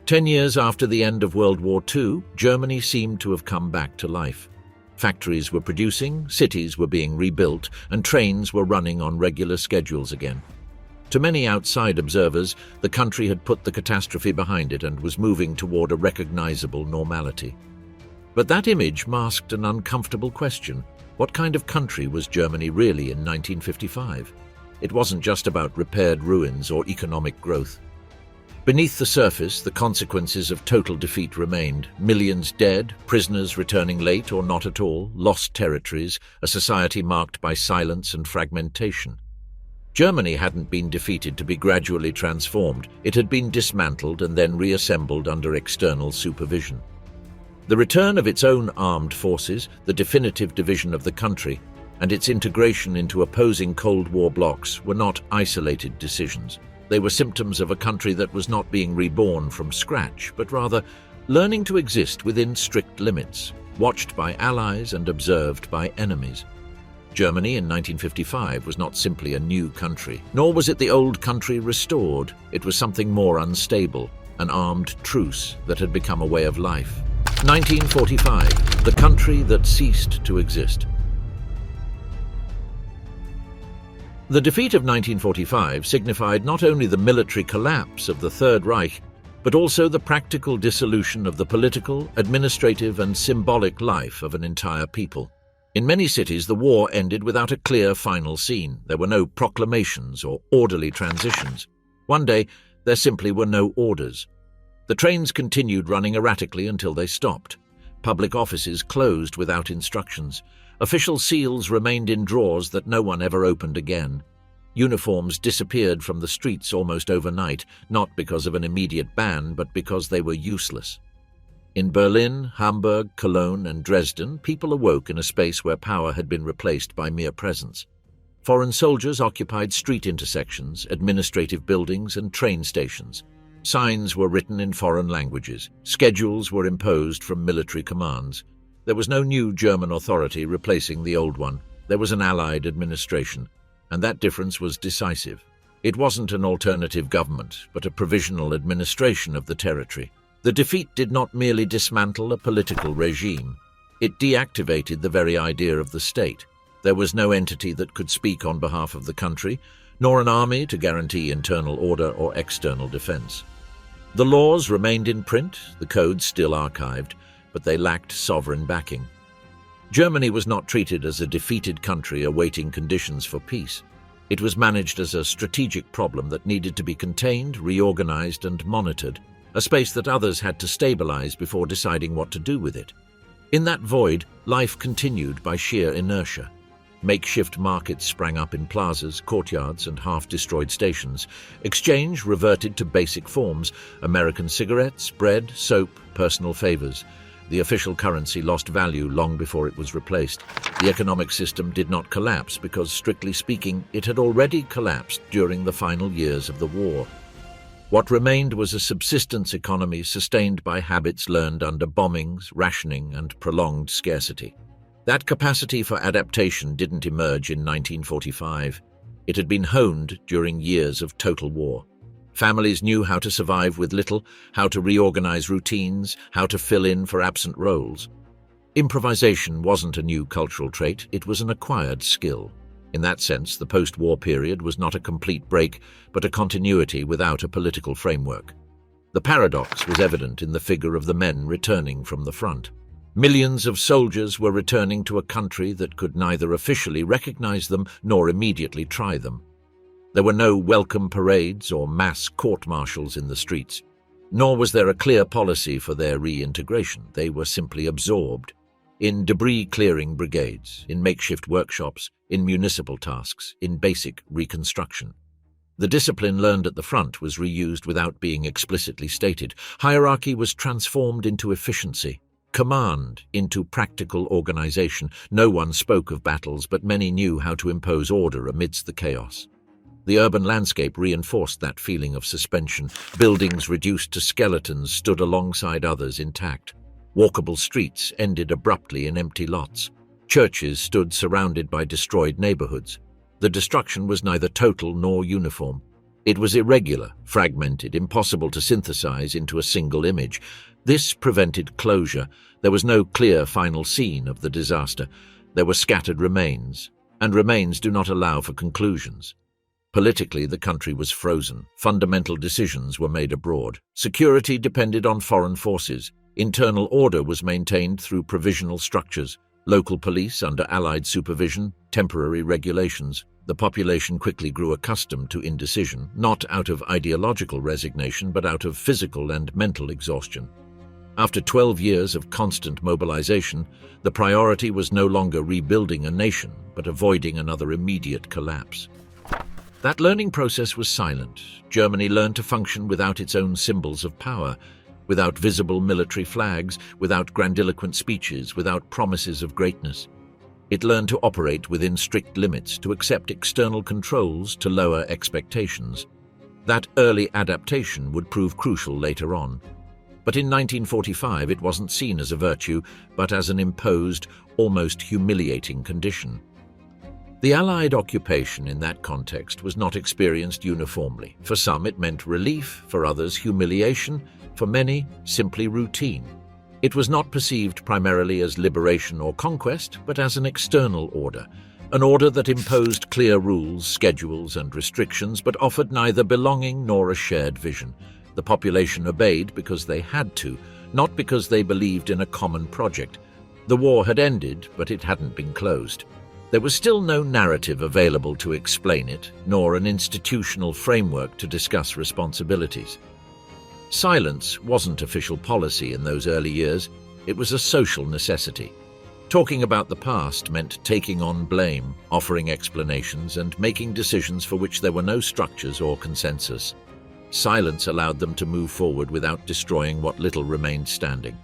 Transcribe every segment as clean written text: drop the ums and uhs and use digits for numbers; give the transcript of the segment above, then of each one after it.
10 years after the end of World War II, Germany seemed to have come back to life. Factories were producing, cities were being rebuilt, and trains were running on regular schedules again. To many outside observers, the country had put the catastrophe behind it and was moving toward a recognizable normality. But that image masked an uncomfortable question. What kind of country was Germany really in 1955? It wasn't just about repaired ruins or economic growth. Beneath the surface, the consequences of total defeat remained. Millions dead, prisoners returning late or not at all, lost territories, a society marked by silence and fragmentation. Germany hadn't been defeated to be gradually transformed. It had been dismantled and then reassembled under external supervision. The return of its own armed forces, the definitive division of the country, and its integration into opposing Cold War blocs were not isolated decisions. They were symptoms of a country that was not being reborn from scratch, but rather learning to exist within strict limits, watched by allies and observed by enemies. Germany in 1955 was not simply a new country, nor was it the old country restored. It was something more unstable, an armed truce that had become a way of life. 1945, the country that ceased to exist. The defeat of 1945 signified not only the military collapse of the Third Reich, but also the practical dissolution of the political, administrative, and symbolic life of an entire people. In many cities, the war ended without a clear final scene. There were no proclamations or orderly transitions. One day, there simply were no orders. The trains continued running erratically until they stopped. Public offices closed without instructions. Official seals remained in drawers that no one ever opened again. Uniforms disappeared from the streets almost overnight, not because of an immediate ban, but because they were useless. In Berlin, Hamburg, Cologne, and Dresden, people awoke in a space where power had been replaced by mere presence. Foreign soldiers occupied street intersections, administrative buildings, and train stations. Signs were written in foreign languages. Schedules were imposed from military commands. There was no new German authority replacing the old one. There was an Allied administration, and that difference was decisive. It wasn't an alternative government, but a provisional administration of the territory. The defeat did not merely dismantle a political regime. It deactivated the very idea of the state. There was no entity that could speak on behalf of the country, nor an army to guarantee internal order or external defense. The laws remained in print, the codes still archived, but they lacked sovereign backing. Germany was not treated as a defeated country awaiting conditions for peace. It was managed as a strategic problem that needed to be contained, reorganized, and monitored, a space that others had to stabilize before deciding what to do with it. In that void, life continued by sheer inertia. Makeshift markets sprang up in plazas, courtyards, and half-destroyed stations. Exchange reverted to basic forms: American cigarettes, bread, soap, personal favors. The official currency lost value long before it was replaced. The economic system did not collapse because, strictly speaking, it had already collapsed during the final years of the war. What remained was a subsistence economy sustained by habits learned under bombings, rationing, and prolonged scarcity. That capacity for adaptation didn't emerge in 1945. It had been honed during years of total war. Families knew how to survive with little, how to reorganize routines, how to fill in for absent roles. Improvisation wasn't a new cultural trait, it was an acquired skill. In that sense, the post-war period was not a complete break, but a continuity without a political framework. The paradox was evident in the figure of the men returning from the front. Millions of soldiers were returning to a country that could neither officially recognize them nor immediately try them. There were no welcome parades or mass court-martials in the streets, nor was there a clear policy for their reintegration. They were simply absorbed in debris-clearing brigades, in makeshift workshops, in municipal tasks, in basic reconstruction. The discipline learned at the front was reused without being explicitly stated. Hierarchy was transformed into efficiency, command into practical organization. No one spoke of battles, but many knew how to impose order amidst the chaos. The urban landscape reinforced that feeling of suspension. Buildings reduced to skeletons stood alongside others intact. Walkable streets ended abruptly in empty lots. Churches stood surrounded by destroyed neighborhoods. The destruction was neither total nor uniform. It was irregular, fragmented, impossible to synthesize into a single image. This prevented closure. There was no clear final scene of the disaster. There were scattered remains, and remains do not allow for conclusions. Politically, the country was frozen. Fundamental decisions were made abroad. Security depended on foreign forces. Internal order was maintained through provisional structures, local police under Allied supervision, temporary regulations. The population quickly grew accustomed to indecision, not out of ideological resignation, but out of physical and mental exhaustion. After 12 years of constant mobilization, the priority was no longer rebuilding a nation, but avoiding another immediate collapse. That learning process was silent. Germany learned to function without its own symbols of power, without visible military flags, without grandiloquent speeches, without promises of greatness. It learned to operate within strict limits, to accept external controls, to lower expectations. That early adaptation would prove crucial later on. But in 1945 it wasn't seen as a virtue, but as an imposed, almost humiliating condition. The Allied occupation in that context was not experienced uniformly. For some it meant relief, for others humiliation, for many simply routine. It was not perceived primarily as liberation or conquest, but as an external order, an order that imposed clear rules, schedules, and restrictions, but offered neither belonging nor a shared vision. The population obeyed because they had to, not because they believed in a common project. The war had ended, but it hadn't been closed. There was still no narrative available to explain it, nor an institutional framework to discuss responsibilities. Silence wasn't official policy in those early years. It was a social necessity. Talking about the past meant taking on blame, offering explanations, and making decisions for which there were no structures or consensus. Silence allowed them to move forward without destroying what little remained standing.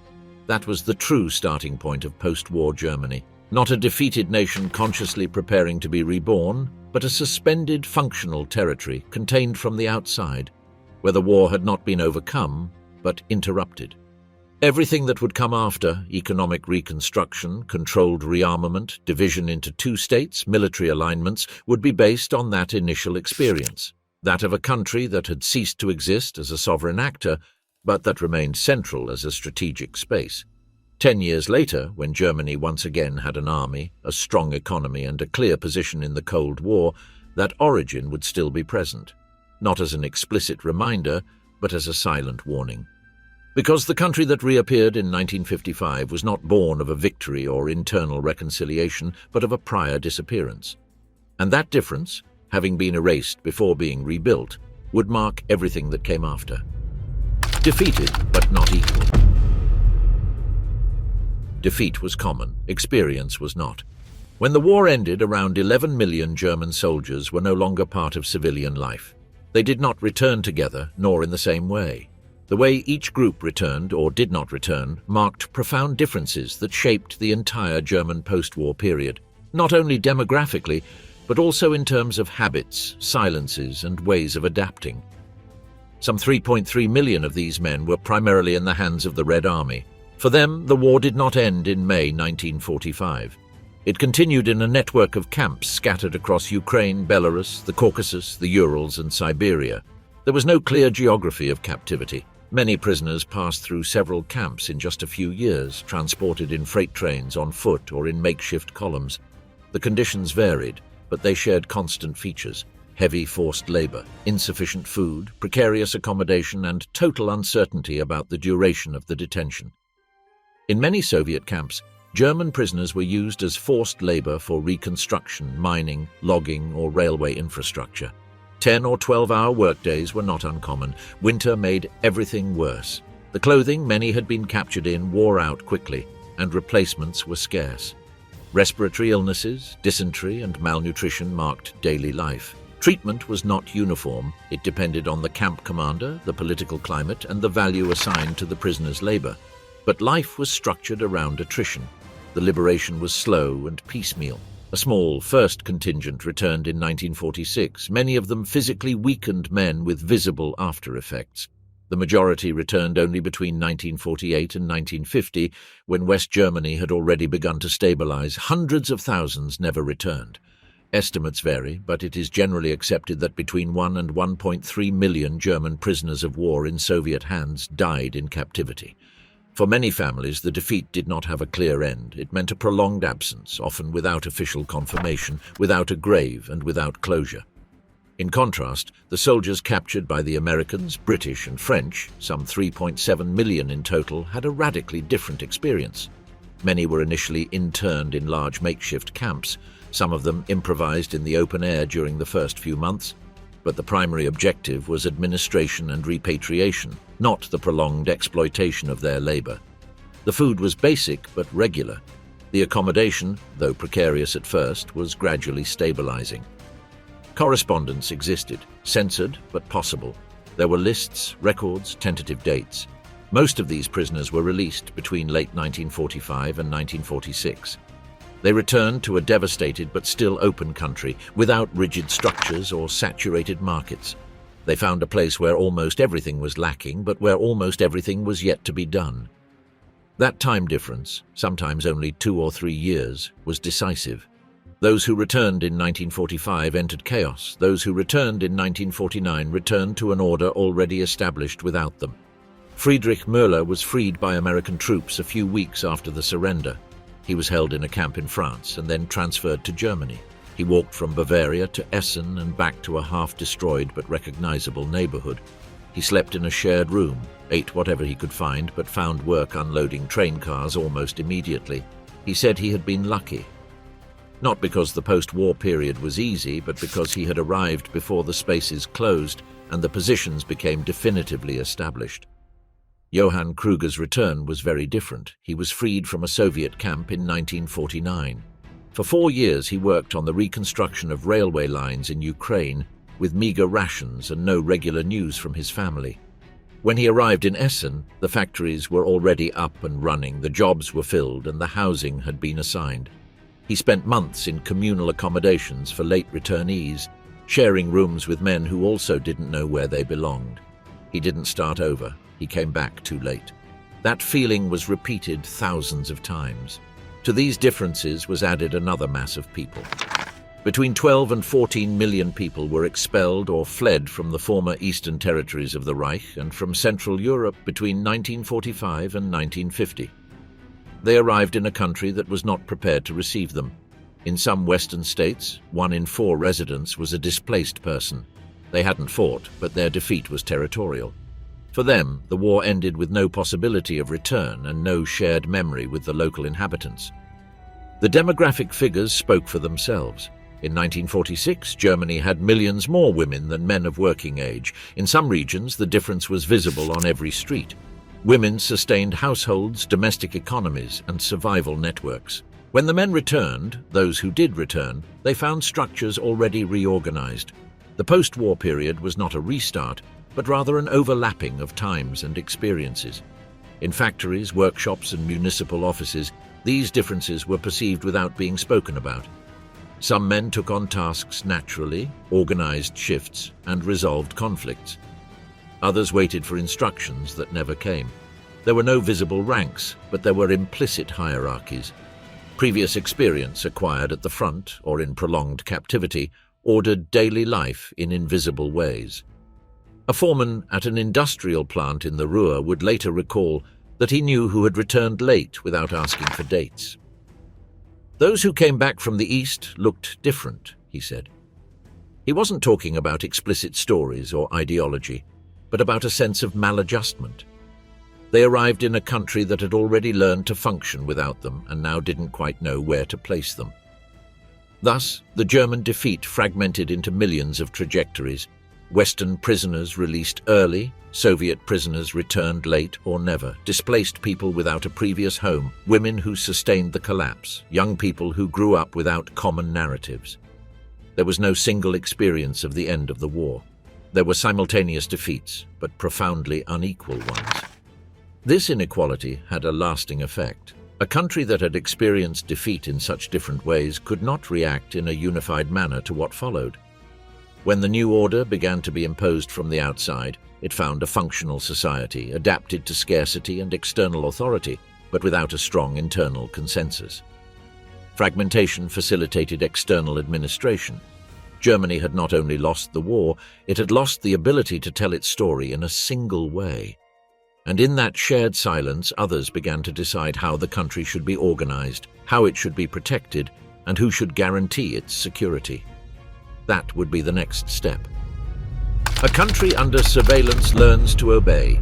That was the true starting point of post-war Germany. Not a defeated nation consciously preparing to be reborn, but a suspended functional territory contained from the outside, where the war had not been overcome, but interrupted. Everything that would come after, economic reconstruction, controlled rearmament, division into two states, military alignments, would be based on that initial experience, that of a country that had ceased to exist as a sovereign actor, but that remained central as a strategic space. 10 years later, when Germany once again had an army, a strong economy, and a clear position in the Cold War, that origin would still be present, not as an explicit reminder, but as a silent warning. Because the country that reappeared in 1955 was not born of a victory or internal reconciliation, but of a prior disappearance. And that difference, having been erased before being rebuilt, would mark everything that came after. Defeated, but not equal. Defeat was common, experience was not. When the war ended, around 11 million German soldiers were no longer part of civilian life. They did not return together, nor in the same way. The way each group returned or did not return marked profound differences that shaped the entire German post-war period, not only demographically, but also in terms of habits, silences, and ways of adapting. Some 3.3 million of these men were primarily in the hands of the Red Army. For them, the war did not end in May 1945. It continued in a network of camps scattered across Ukraine, Belarus, the Caucasus, the Urals, and Siberia. There was no clear geography of captivity. Many prisoners passed through several camps in just a few years, transported in freight trains, on foot, or in makeshift columns. The conditions varied, but they shared constant features: heavy forced labor, insufficient food, precarious accommodation, and total uncertainty about the duration of the detention. In many Soviet camps, German prisoners were used as forced labor for reconstruction, mining, logging, or railway infrastructure. 10 or 12-hour workdays were not uncommon. Winter made everything worse. The clothing many had been captured in wore out quickly, and replacements were scarce. Respiratory illnesses, dysentery, and malnutrition marked daily life. Treatment was not uniform. It depended on the camp commander, the political climate, and the value assigned to the prisoner's labor. But life was structured around attrition. The liberation was slow and piecemeal. A small first contingent returned in 1946, many of them physically weakened men with visible after-effects. The majority returned only between 1948 and 1950, when West Germany had already begun to stabilize. Hundreds of thousands never returned. Estimates vary, but it is generally accepted that between 1 and 1.3 million German prisoners of war in Soviet hands died in captivity. For many families, the defeat did not have a clear end. It meant a prolonged absence, often without official confirmation, without a grave, and without closure. In contrast, the soldiers captured by the Americans, British and French, some 3.7 million in total, had a radically different experience. Many were initially interned in large makeshift camps, some of them improvised in the open air during the first few months, but the primary objective was administration and repatriation, not the prolonged exploitation of their labor. The food was basic but regular. The accommodation, though precarious at first, was gradually stabilizing. Correspondence existed, censored but possible. There were lists, records, tentative dates. Most of these prisoners were released between late 1945 and 1946. They returned to a devastated but still open country, without rigid structures or saturated markets. They found a place where almost everything was lacking, but where almost everything was yet to be done. That time difference, sometimes only 2 or 3 years, was decisive. Those who returned in 1945 entered chaos. Those who returned in 1949 returned to an order already established without them. Friedrich Müller was freed by American troops a few weeks after the surrender. He was held in a camp in France and then transferred to Germany. He walked from Bavaria to Essen and back to a half-destroyed but recognizable neighborhood. He slept in a shared room, ate whatever he could find, but found work unloading train cars almost immediately. He said he had been lucky. Not because the post-war period was easy, but because he had arrived before the spaces closed and the positions became definitively established. Johann Kruger's return was very different. He was freed from a Soviet camp in 1949. For 4 years he worked on the reconstruction of railway lines in Ukraine with meager rations and no regular news from his family. When he arrived in Essen, the factories were already up and running, the jobs were filled, and the housing had been assigned. He spent months in communal accommodations for late returnees, sharing rooms with men who also didn't know where they belonged. He didn't start over. He came back too late. That feeling was repeated thousands of times. To these differences was added another mass of people. Between 12 and 14 million people were expelled or fled from the former eastern territories of the Reich and from Central Europe between 1945 and 1950. They arrived in a country that was not prepared to receive them. In some Western states, 1 in 4 residents was a displaced person. They hadn't fought, but their defeat was territorial. For them, the war ended with no possibility of return and no shared memory with the local inhabitants. The demographic figures spoke for themselves. In 1946, Germany had millions more women than men of working age. In some regions, the difference was visible on every street. Women sustained households, domestic economies, and survival networks. When the men returned, those who did return, they found structures already reorganized. The post-war period was not a restart, but rather an overlapping of times and experiences. In factories, workshops, and municipal offices, these differences were perceived without being spoken about. Some men took on tasks naturally, organized shifts, and resolved conflicts. Others waited for instructions that never came. There were no visible ranks, but there were implicit hierarchies. Previous experience acquired at the front or in prolonged captivity ordered daily life in invisible ways. A foreman at an industrial plant in the Ruhr would later recall that he knew who had returned late without asking for dates. Those who came back from the East looked different, he said. He wasn't talking about explicit stories or ideology, but about a sense of maladjustment. They arrived in a country that had already learned to function without them and now didn't quite know where to place them. Thus, the German defeat fragmented into millions of trajectories. Western prisoners released early, Soviet prisoners returned late or never, displaced people without a previous home, women who sustained the collapse, young people who grew up without common narratives. There was no single experience of the end of the war. There were simultaneous defeats, but profoundly unequal ones. This inequality had a lasting effect. A country that had experienced defeat in such different ways could not react in a unified manner to what followed. When the new order began to be imposed from the outside, it found a functional society, adapted to scarcity and external authority, but without a strong internal consensus. Fragmentation facilitated external administration. Germany had not only lost the war, it had lost the ability to tell its story in a single way. And in that shared silence, others began to decide how the country should be organized, how it should be protected, and who should guarantee its security. That would be the next step. A country under surveillance learns to obey.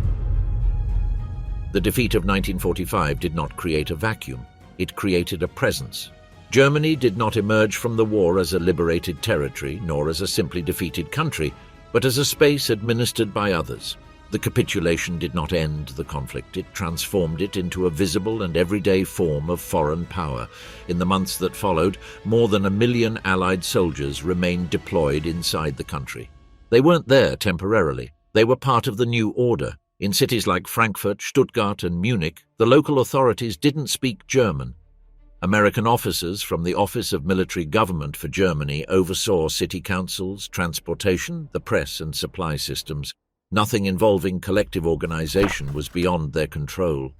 The defeat of 1945 did not create a vacuum. It created a presence. Germany did not emerge from the war as a liberated territory, nor as a simply defeated country, but as a space administered by others. The capitulation did not end the conflict. It transformed it into a visible and everyday form of foreign power. In the months that followed, more than 1 million Allied soldiers remained deployed inside the country. They weren't there temporarily. They were part of the new order. In cities like Frankfurt, Stuttgart, and Munich, the local authorities didn't speak German. American officers from the Office of Military Government for Germany oversaw city councils, transportation, the press, and supply systems. Nothing involving collective organization was beyond their control.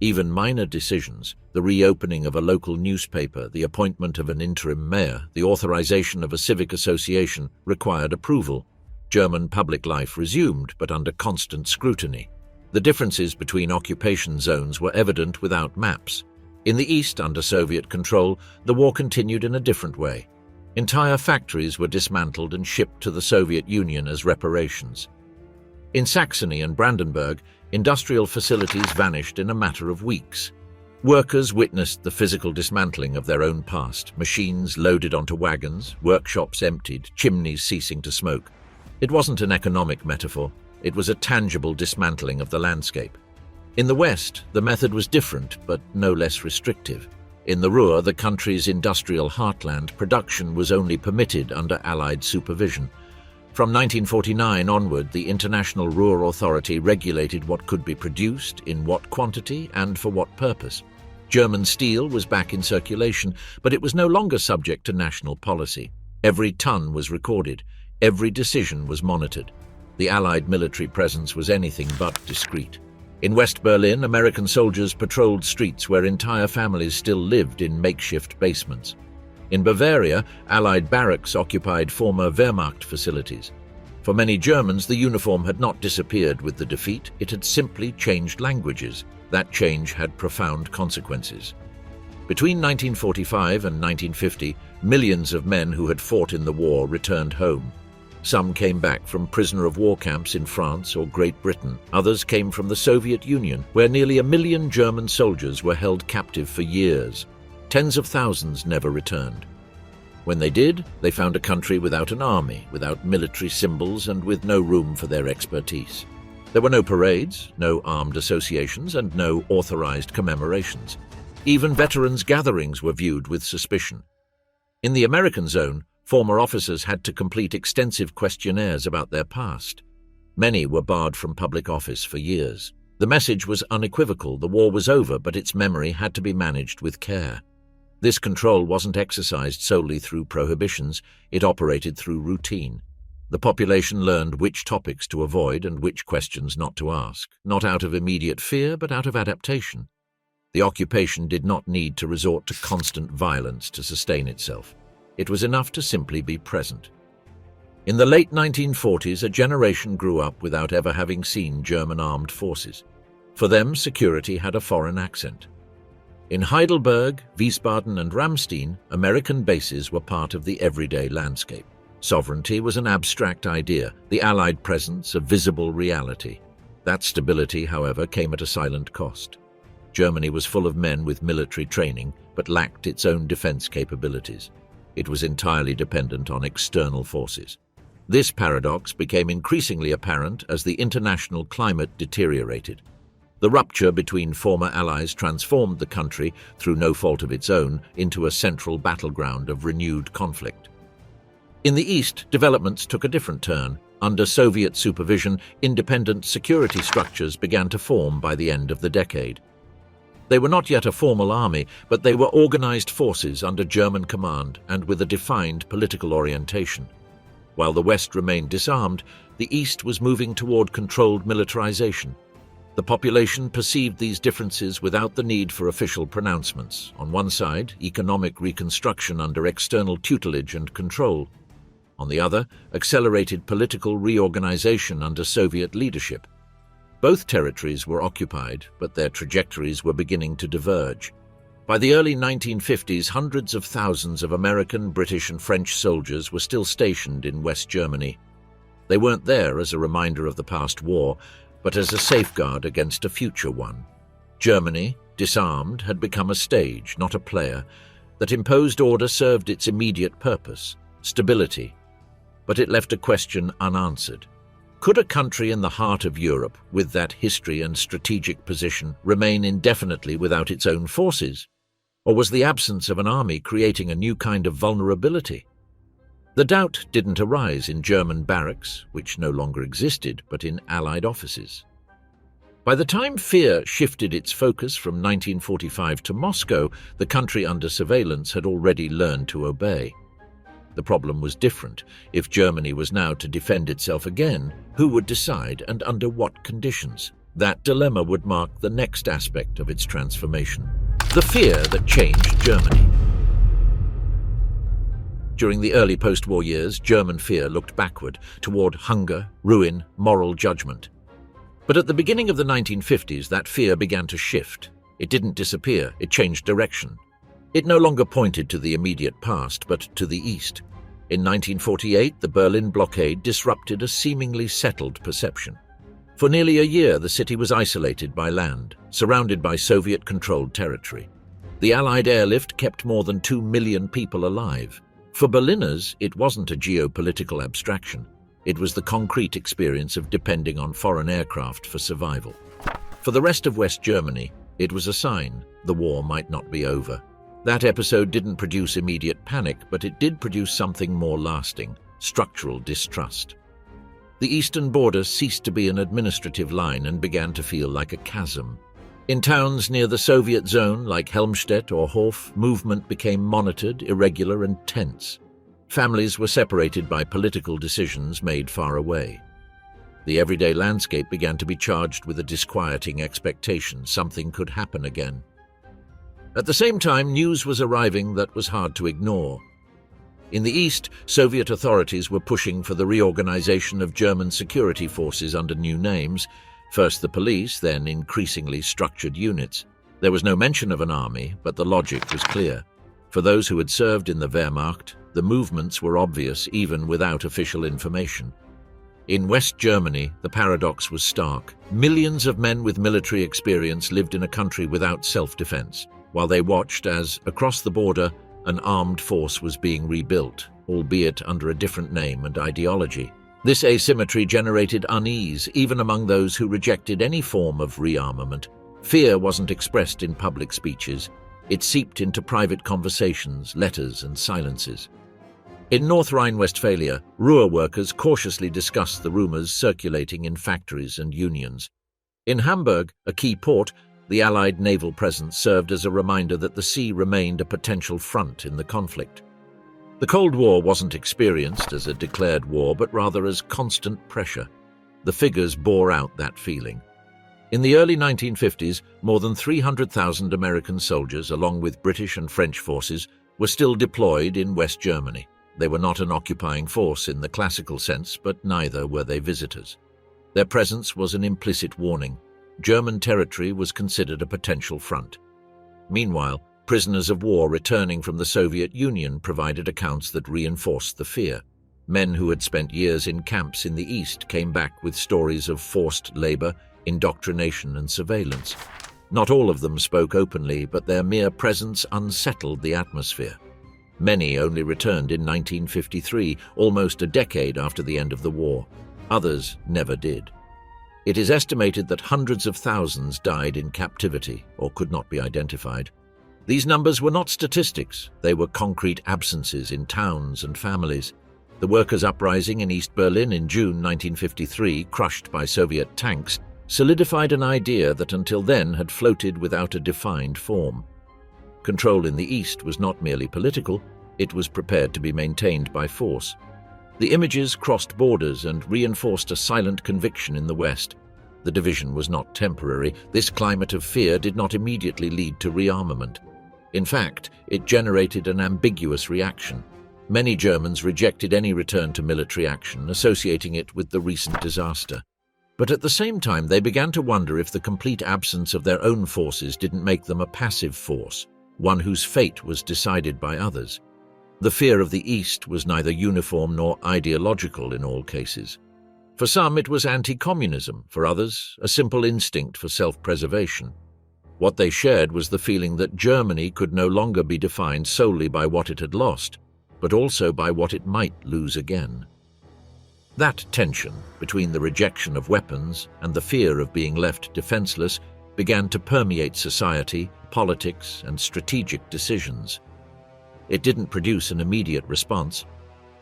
Even minor decisions, the reopening of a local newspaper, the appointment of an interim mayor, the authorization of a civic association, required approval. German public life resumed, but under constant scrutiny. The differences between occupation zones were evident without maps. In the East, under Soviet control, the war continued in a different way. Entire factories were dismantled and shipped to the Soviet Union as reparations. In Saxony and Brandenburg, industrial facilities vanished in a matter of weeks. Workers witnessed the physical dismantling of their own past, machines loaded onto wagons, workshops emptied, chimneys ceasing to smoke. It wasn't an economic metaphor, it was a tangible dismantling of the landscape. In the West, the method was different, but no less restrictive. In the Ruhr, the country's industrial heartland, production was only permitted under Allied supervision. From 1949 onward, the International Ruhr Authority regulated what could be produced, in what quantity, and for what purpose. German steel was back in circulation, but it was no longer subject to national policy. Every ton was recorded. Every decision was monitored. The Allied military presence was anything but discreet. In West Berlin, American soldiers patrolled streets where entire families still lived in makeshift basements. In Bavaria, Allied barracks occupied former Wehrmacht facilities. For many Germans, the uniform had not disappeared with the defeat, it had simply changed languages. That change had profound consequences. Between 1945 and 1950, millions of men who had fought in the war returned home. Some came back from prisoner of war camps in France or Great Britain. Others came from the Soviet Union, where nearly 1 million German soldiers were held captive for years. Tens of thousands never returned. When they did, they found a country without an army, without military symbols, and with no room for their expertise. There were no parades, no armed associations, and no authorized commemorations. Even veterans' gatherings were viewed with suspicion. In the American zone, former officers had to complete extensive questionnaires about their past. Many were barred from public office for years. The message was unequivocal: the war was over, but its memory had to be managed with care. This control wasn't exercised solely through prohibitions, it operated through routine. The population learned which topics to avoid and which questions not to ask, not out of immediate fear, but out of adaptation. The occupation did not need to resort to constant violence to sustain itself. It was enough to simply be present. In the late 1940s, a generation grew up without ever having seen German armed forces. For them, security had a foreign accent. In Heidelberg, Wiesbaden, and Ramstein, American bases were part of the everyday landscape. Sovereignty was an abstract idea, the Allied presence a visible reality. That stability, however, came at a silent cost. Germany was full of men with military training, but lacked its own defense capabilities. It was entirely dependent on external forces. This paradox became increasingly apparent as the international climate deteriorated. The rupture between former allies transformed the country, through no fault of its own, into a central battleground of renewed conflict. In the East, developments took a different turn. Under Soviet supervision, independent security structures began to form by the end of the decade. They were not yet a formal army, but they were organized forces under German command and with a defined political orientation. While the West remained disarmed, the East was moving toward controlled militarization. The population perceived these differences without the need for official pronouncements. On one side, economic reconstruction under external tutelage and control. On the other, accelerated political reorganization under Soviet leadership. Both territories were occupied, but their trajectories were beginning to diverge. By the early 1950s, hundreds of thousands of American, British, and French soldiers were still stationed in West Germany. They weren't there as a reminder of the past war, but as a safeguard against a future one. Germany, disarmed, had become a stage, not a player. That imposed order served its immediate purpose, stability. But it left a question unanswered. Could a country in the heart of Europe, with that history and strategic position, remain indefinitely without its own forces? Or was the absence of an army creating a new kind of vulnerability? The doubt didn't arise in German barracks, which no longer existed, but in Allied offices. By the time fear shifted its focus from 1945 to Moscow, the country under surveillance had already learned to obey. The problem was different. If Germany was now to defend itself again, who would decide and under what conditions? That dilemma would mark the next aspect of its transformation. The fear that changed Germany. During the early post-war years, German fear looked backward, toward hunger, ruin, moral judgment. But at the beginning of the 1950s, that fear began to shift. It didn't disappear, it changed direction. It no longer pointed to the immediate past, but to the east. In 1948, the Berlin blockade disrupted a seemingly settled perception. For nearly a year, the city was isolated by land, surrounded by Soviet-controlled territory. The Allied airlift kept more than 2 million people alive. For Berliners, it wasn't a geopolitical abstraction. It was the concrete experience of depending on foreign aircraft for survival. For the rest of West Germany, it was a sign the war might not be over. That episode didn't produce immediate panic, but it did produce something more lasting: structural distrust. The eastern border ceased to be an administrative line and began to feel like a chasm. In towns near the Soviet zone, like Helmstedt or Hof, movement became monitored, irregular, and tense. Families were separated by political decisions made far away. The everyday landscape began to be charged with a disquieting expectation something could happen again. At the same time, news was arriving that was hard to ignore. In the east, Soviet authorities were pushing for the reorganization of German security forces under new names. First the police, then increasingly structured units. There was no mention of an army, but the logic was clear. For those who had served in the Wehrmacht, the movements were obvious even without official information. In West Germany, the paradox was stark. Millions of men with military experience lived in a country without self-defense, while they watched as, across the border, an armed force was being rebuilt, albeit under a different name and ideology. This asymmetry generated unease even among those who rejected any form of rearmament. Fear wasn't expressed in public speeches. It seeped into private conversations, letters, and silences. In North Rhine-Westphalia, Ruhr workers cautiously discussed the rumors circulating in factories and unions. In Hamburg, a key port, the Allied naval presence served as a reminder that the sea remained a potential front in the conflict. The Cold War wasn't experienced as a declared war, but rather as constant pressure. The figures bore out that feeling. In the early 1950s, more than 300,000 American soldiers, along with British and French forces, were still deployed in West Germany. They were not an occupying force in the classical sense, but neither were they visitors. Their presence was an implicit warning. German territory was considered a potential front. Meanwhile, prisoners of war returning from the Soviet Union provided accounts that reinforced the fear. Men who had spent years in camps in the East came back with stories of forced labor, indoctrination, and surveillance. Not all of them spoke openly, but their mere presence unsettled the atmosphere. Many only returned in 1953, almost a decade after the end of the war. Others never did. It is estimated that hundreds of thousands died in captivity or could not be identified. These numbers were not statistics, they were concrete absences in towns and families. The workers' uprising in East Berlin in June 1953, crushed by Soviet tanks, solidified an idea that until then had floated without a defined form. Control in the East was not merely political, it was prepared to be maintained by force. The images crossed borders and reinforced a silent conviction in the West. The division was not temporary. This climate of fear did not immediately lead to rearmament. In fact, it generated an ambiguous reaction. Many Germans rejected any return to military action, associating it with the recent disaster. But at the same time, they began to wonder if the complete absence of their own forces didn't make them a passive force, one whose fate was decided by others. The fear of the East was neither uniform nor ideological in all cases. For some, it was anti-communism. For others, a simple instinct for self-preservation. What they shared was the feeling that Germany could no longer be defined solely by what it had lost, but also by what it might lose again. That tension between the rejection of weapons and the fear of being left defenseless began to permeate society, politics, and strategic decisions. It didn't produce an immediate response,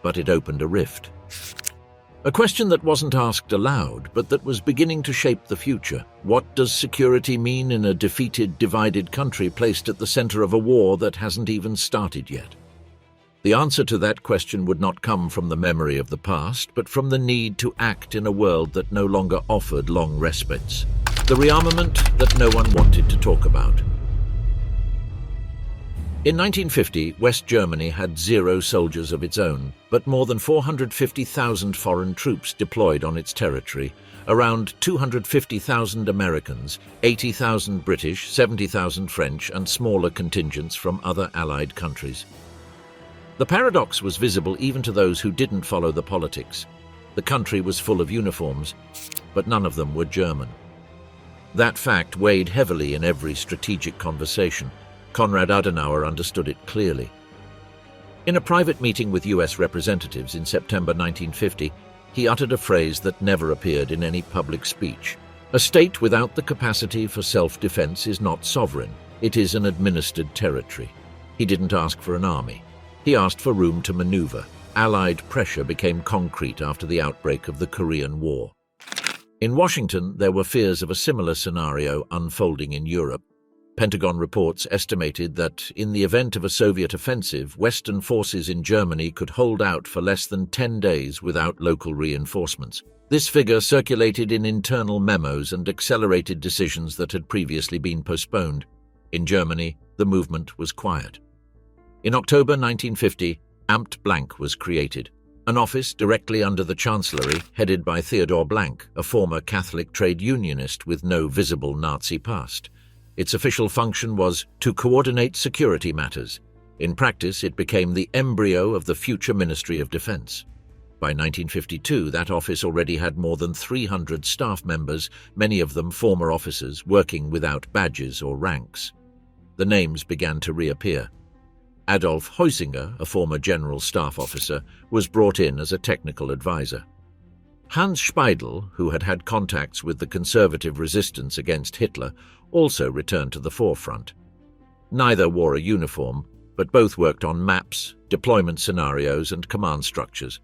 but it opened a rift. A question that wasn't asked aloud, but that was beginning to shape the future. What does security mean in a defeated, divided country placed at the center of a war that hasn't even started yet? The answer to that question would not come from the memory of the past, but from the need to act in a world that no longer offered long respites. The rearmament that no one wanted to talk about. In 1950, West Germany had 0 soldiers of its own, but more than 450,000 foreign troops deployed on its territory, around 250,000 Americans, 80,000 British, 70,000 French, and smaller contingents from other Allied countries. The paradox was visible even to those who didn't follow the politics. The country was full of uniforms, but none of them were German. That fact weighed heavily in every strategic conversation. Konrad Adenauer understood it clearly. In a private meeting with US representatives in September 1950, he uttered a phrase that never appeared in any public speech. A state without the capacity for self-defense is not sovereign. It is an administered territory. He didn't ask for an army. He asked for room to maneuver. Allied pressure became concrete after the outbreak of the Korean War. In Washington, there were fears of a similar scenario unfolding in Europe. Pentagon reports estimated that, in the event of a Soviet offensive, Western forces in Germany could hold out for less than 10 days without local reinforcements. This figure circulated in internal memos and accelerated decisions that had previously been postponed. In Germany, the movement was quiet. In October 1950, Amt Blank was created, an office directly under the Chancellery, headed by Theodor Blank, a former Catholic trade unionist with no visible Nazi past. Its official function was to coordinate security matters. In practice, it became the embryo of the future Ministry of Defense. By 1952, that office already had more than 300 staff members, many of them former officers, working without badges or ranks. The names began to reappear. Adolf Heusinger, a former general staff officer, was brought in as a technical advisor. Hans Speidel, who had had contacts with the conservative resistance against Hitler, also returned to the forefront. Neither wore a uniform, but both worked on maps, deployment scenarios, and command structures.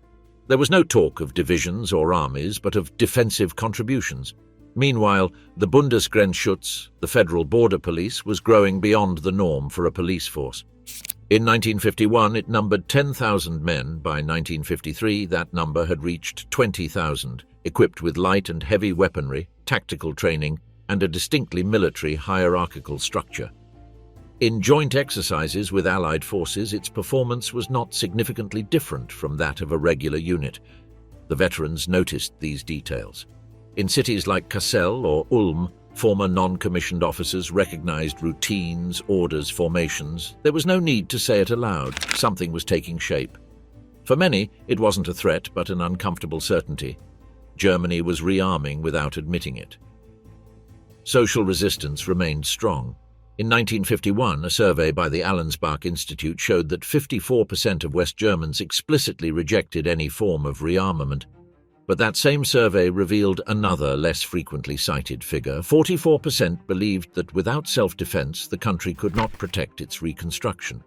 There was no talk of divisions or armies, but of defensive contributions. Meanwhile, the Bundesgrenzschutz, the federal border police, was growing beyond the norm for a police force. In 1951, it numbered 10,000 men. By 1953, that number had reached 20,000, equipped with light and heavy weaponry, tactical training, and a distinctly military hierarchical structure. In joint exercises with Allied forces, its performance was not significantly different from that of a regular unit. The veterans noticed these details. In cities like Kassel or Ulm, former non-commissioned officers recognized routines, orders, formations. There was no need to say it aloud. Something was taking shape. For many, it wasn't a threat, but an uncomfortable certainty. Germany was rearming without admitting it. Social resistance remained strong. In 1951, a survey by the Allensbach Institute showed that 54% of West Germans explicitly rejected any form of rearmament. But that same survey revealed another, less frequently cited figure. 44% believed that without self-defense, the country could not protect its reconstruction.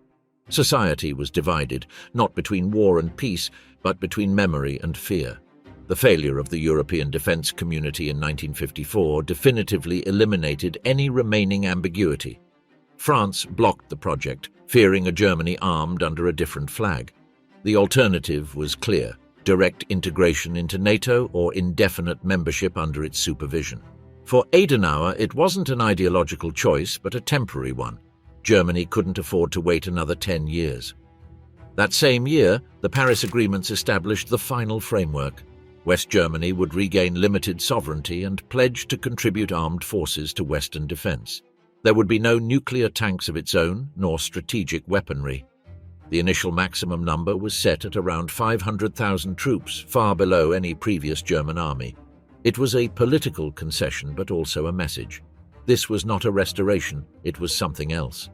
Society was divided, not between war and peace, but between memory and fear. The failure of the European defense community in 1954 definitively eliminated any remaining ambiguity. France blocked the project, fearing a Germany armed under a different flag. The alternative was clear: direct integration into NATO or indefinite membership under its supervision. For Adenauer, it wasn't an ideological choice, but a temporary one. Germany couldn't afford to wait another 10 years. That same year, the Paris Agreements established the final framework. West Germany would regain limited sovereignty and pledge to contribute armed forces to Western defense. There would be no nuclear tanks of its own, nor strategic weaponry. The initial maximum number was set at around 500,000 troops, far below any previous German army. It was a political concession, but also a message. This was not a restoration, it was something else.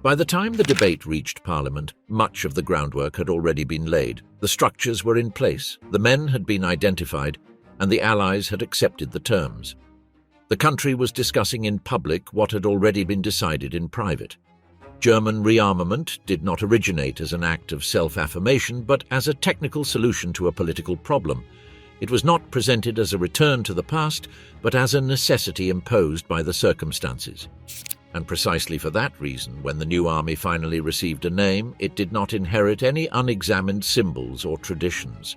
By the time the debate reached Parliament, much of the groundwork had already been laid. The structures were in place, the men had been identified, and the Allies had accepted the terms. The country was discussing in public what had already been decided in private. German rearmament did not originate as an act of self-affirmation, but as a technical solution to a political problem. It was not presented as a return to the past, but as a necessity imposed by the circumstances. And precisely for that reason, when the new army finally received a name, it did not inherit any unexamined symbols or traditions.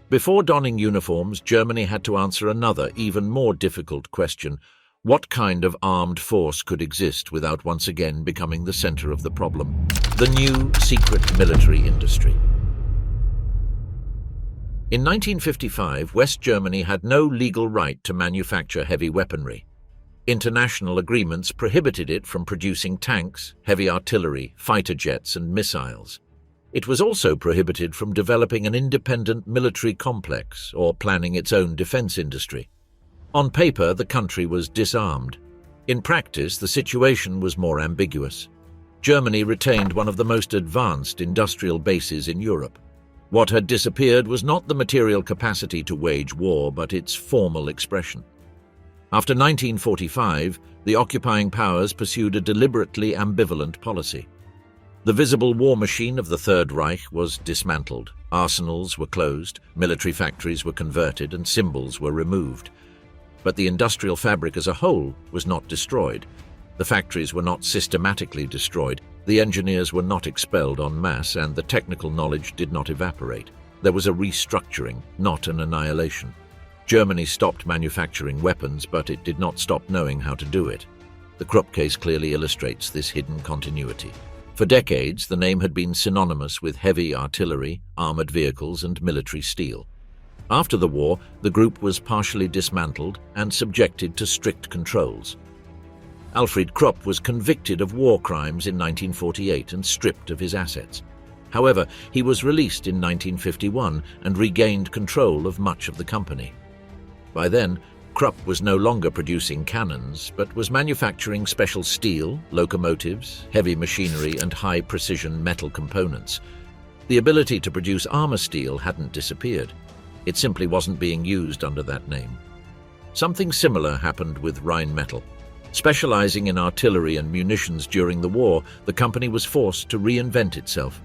Before donning uniforms, Germany had to answer another, even more difficult question. What kind of armed force could exist without once again becoming the center of the problem? The new secret military industry. In 1955, West Germany had no legal right to manufacture heavy weaponry. International agreements prohibited it from producing tanks, heavy artillery, fighter jets, and missiles. It was also prohibited from developing an independent military complex or planning its own defense industry. On paper, the country was disarmed. In practice, the situation was more ambiguous. Germany retained one of the most advanced industrial bases in Europe. What had disappeared was not the material capacity to wage war, but its formal expression. After 1945, the occupying powers pursued a deliberately ambivalent policy. The visible war machine of the Third Reich was dismantled, arsenals were closed, military factories were converted, and symbols were removed. But the industrial fabric as a whole was not destroyed. The factories were not systematically destroyed, the engineers were not expelled en masse, and the technical knowledge did not evaporate. There was a restructuring, not an annihilation. Germany stopped manufacturing weapons, but it did not stop knowing how to do it. The Krupp case clearly illustrates this hidden continuity. For decades, the name had been synonymous with heavy artillery, armored vehicles, and military steel. After the war, the group was partially dismantled and subjected to strict controls. Alfred Krupp was convicted of war crimes in 1948 and stripped of his assets. However, he was released in 1951 and regained control of much of the company. By then, Krupp was no longer producing cannons, but was manufacturing special steel, locomotives, heavy machinery, and high-precision metal components. The ability to produce armor steel hadn't disappeared. It simply wasn't being used under that name. Something similar happened with Rheinmetall. Specializing in artillery and munitions during the war, the company was forced to reinvent itself.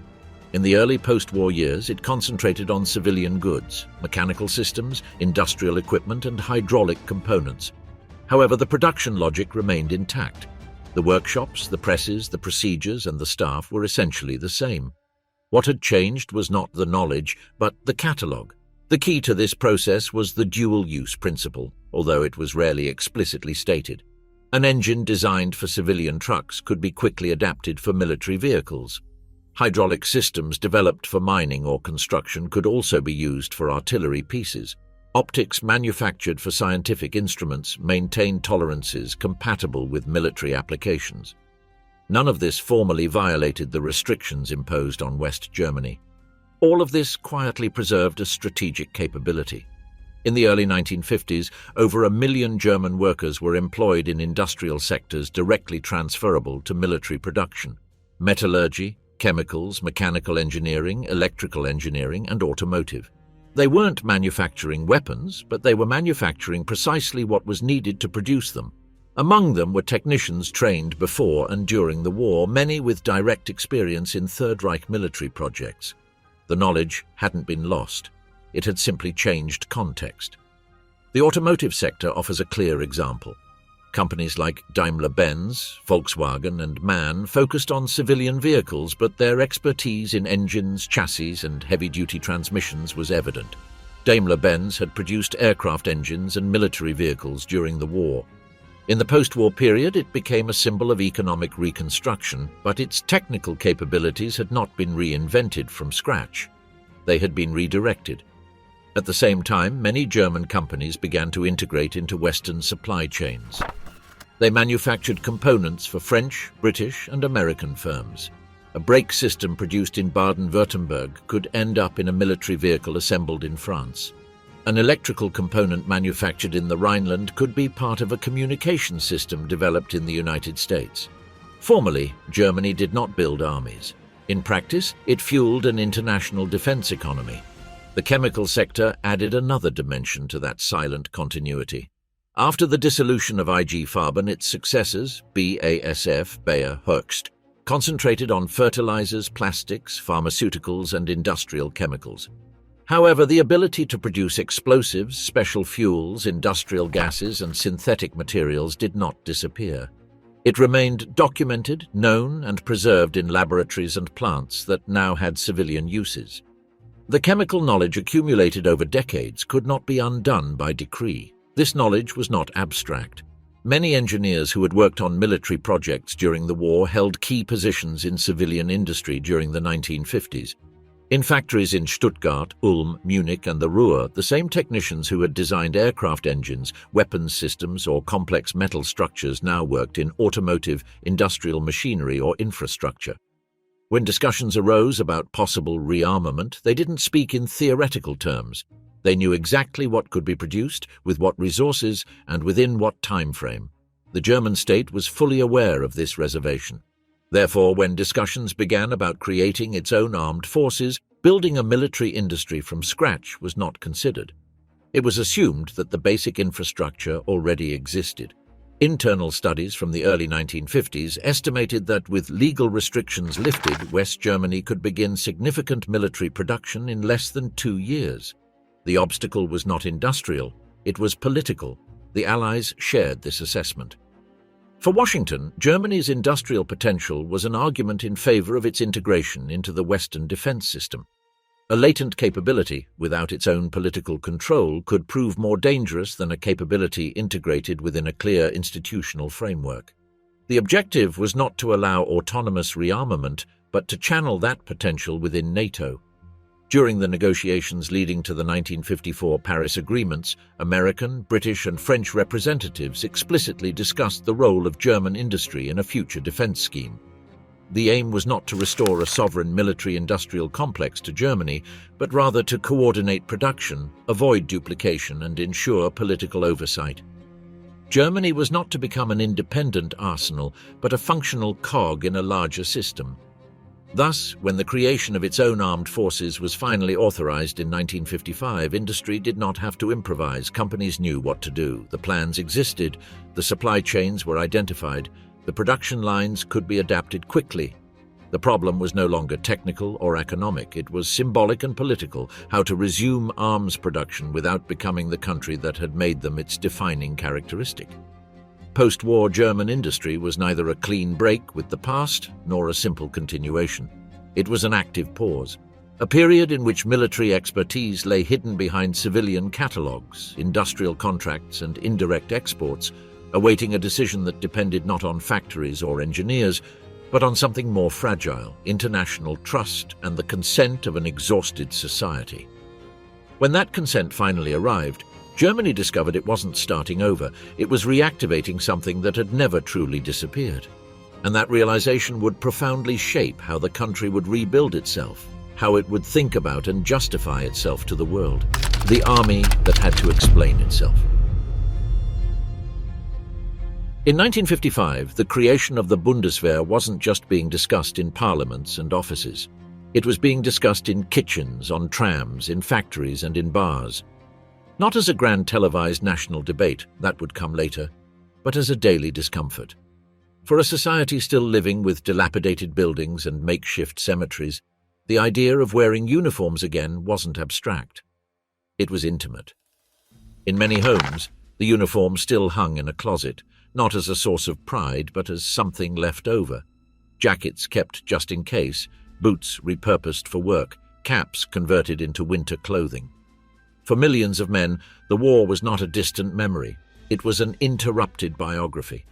In the early post-war years, it concentrated on civilian goods, mechanical systems, industrial equipment, and hydraulic components. However, the production logic remained intact. The workshops, the presses, the procedures, and the staff were essentially the same. What had changed was not the knowledge, but the catalog. The key to this process was the dual-use principle, although it was rarely explicitly stated. An engine designed for civilian trucks could be quickly adapted for military vehicles. Hydraulic systems developed for mining or construction could also be used for artillery pieces. Optics manufactured for scientific instruments maintained tolerances compatible with military applications. None of this formally violated the restrictions imposed on West Germany. All of this quietly preserved a strategic capability. In the early 1950s, over 1 million German workers were employed in industrial sectors directly transferable to military production: metallurgy, chemicals, mechanical engineering, electrical engineering, and automotive. They weren't manufacturing weapons, but they were manufacturing precisely what was needed to produce them. Among them were technicians trained before and during the war, many with direct experience in Third Reich military projects. The knowledge hadn't been lost. It had simply changed context. The automotive sector offers a clear example. Companies like Daimler-Benz, Volkswagen, and MAN focused on civilian vehicles, but their expertise in engines, chassis, and heavy-duty transmissions was evident. Daimler-Benz had produced aircraft engines and military vehicles during the war. In the post-war period, it became a symbol of economic reconstruction, but its technical capabilities had not been reinvented from scratch. They had been redirected. At the same time, many German companies began to integrate into Western supply chains. They manufactured components for French, British, and American firms. A brake system produced in Baden-Württemberg could end up in a military vehicle assembled in France. An electrical component manufactured in the Rhineland could be part of a communication system developed in the United States. Formally, Germany did not build armies. In practice, it fueled an international defense economy. The chemical sector added another dimension to that silent continuity. After the dissolution of IG Farben, its successors, BASF, Bayer, Hoechst, concentrated on fertilizers, plastics, pharmaceuticals, and industrial chemicals. However, the ability to produce explosives, special fuels, industrial gases, and synthetic materials did not disappear. It remained documented, known, and preserved in laboratories and plants that now had civilian uses. The chemical knowledge accumulated over decades could not be undone by decree. This knowledge was not abstract. Many engineers who had worked on military projects during the war held key positions in civilian industry during the 1950s. In factories in Stuttgart, Ulm, Munich, and the Ruhr, the same technicians who had designed aircraft engines, weapons systems, or complex metal structures now worked in automotive, industrial machinery, or infrastructure. When discussions arose about possible rearmament, they didn't speak in theoretical terms. They knew exactly what could be produced, with what resources, and within what time frame. The German state was fully aware of this reservation. Therefore, when discussions began about creating its own armed forces, building a military industry from scratch was not considered. It was assumed that the basic infrastructure already existed. Internal studies from the early 1950s estimated that with legal restrictions lifted, West Germany could begin significant military production in less than 2 years. The obstacle was not industrial, it was political. The Allies shared this assessment. For Washington, Germany's industrial potential was an argument in favor of its integration into the Western defense system. A latent capability, without its own political control, could prove more dangerous than a capability integrated within a clear institutional framework. The objective was not to allow autonomous rearmament, but to channel that potential within NATO. During the negotiations leading to the 1954 Paris Agreements, American, British, and French representatives explicitly discussed the role of German industry in a future defense scheme. The aim was not to restore a sovereign military-industrial complex to Germany, but rather to coordinate production, avoid duplication, and ensure political oversight. Germany was not to become an independent arsenal, but a functional cog in a larger system. Thus, when the creation of its own armed forces was finally authorized in 1955, industry did not have to improvise. Companies knew what to do. The plans existed, the supply chains were identified, the production lines could be adapted quickly. The problem was no longer technical or economic, it was symbolic and political, how to resume arms production without becoming the country that had made them its defining characteristic. Post-war German industry was neither a clean break with the past nor a simple continuation. It was an active pause, a period in which military expertise lay hidden behind civilian catalogues, industrial contracts, and indirect exports, awaiting a decision that depended not on factories or engineers, but on something more fragile, international trust and the consent of an exhausted society. When that consent finally arrived, Germany discovered it wasn't starting over, it was reactivating something that had never truly disappeared. And that realization would profoundly shape how the country would rebuild itself, how it would think about and justify itself to the world. The army that had to explain itself. In 1955, the creation of the Bundeswehr wasn't just being discussed in parliaments and offices. It was being discussed in kitchens, on trams, in factories, and in bars. Not as a grand televised national debate, that would come later, but as a daily discomfort. For a society still living with dilapidated buildings and makeshift cemeteries, the idea of wearing uniforms again wasn't abstract. It was intimate. In many homes, the uniform still hung in a closet, not as a source of pride, but as something left over. Jackets kept just in case, boots repurposed for work, caps converted into winter clothing. For millions of men, the war was not a distant memory. It was an interrupted biography.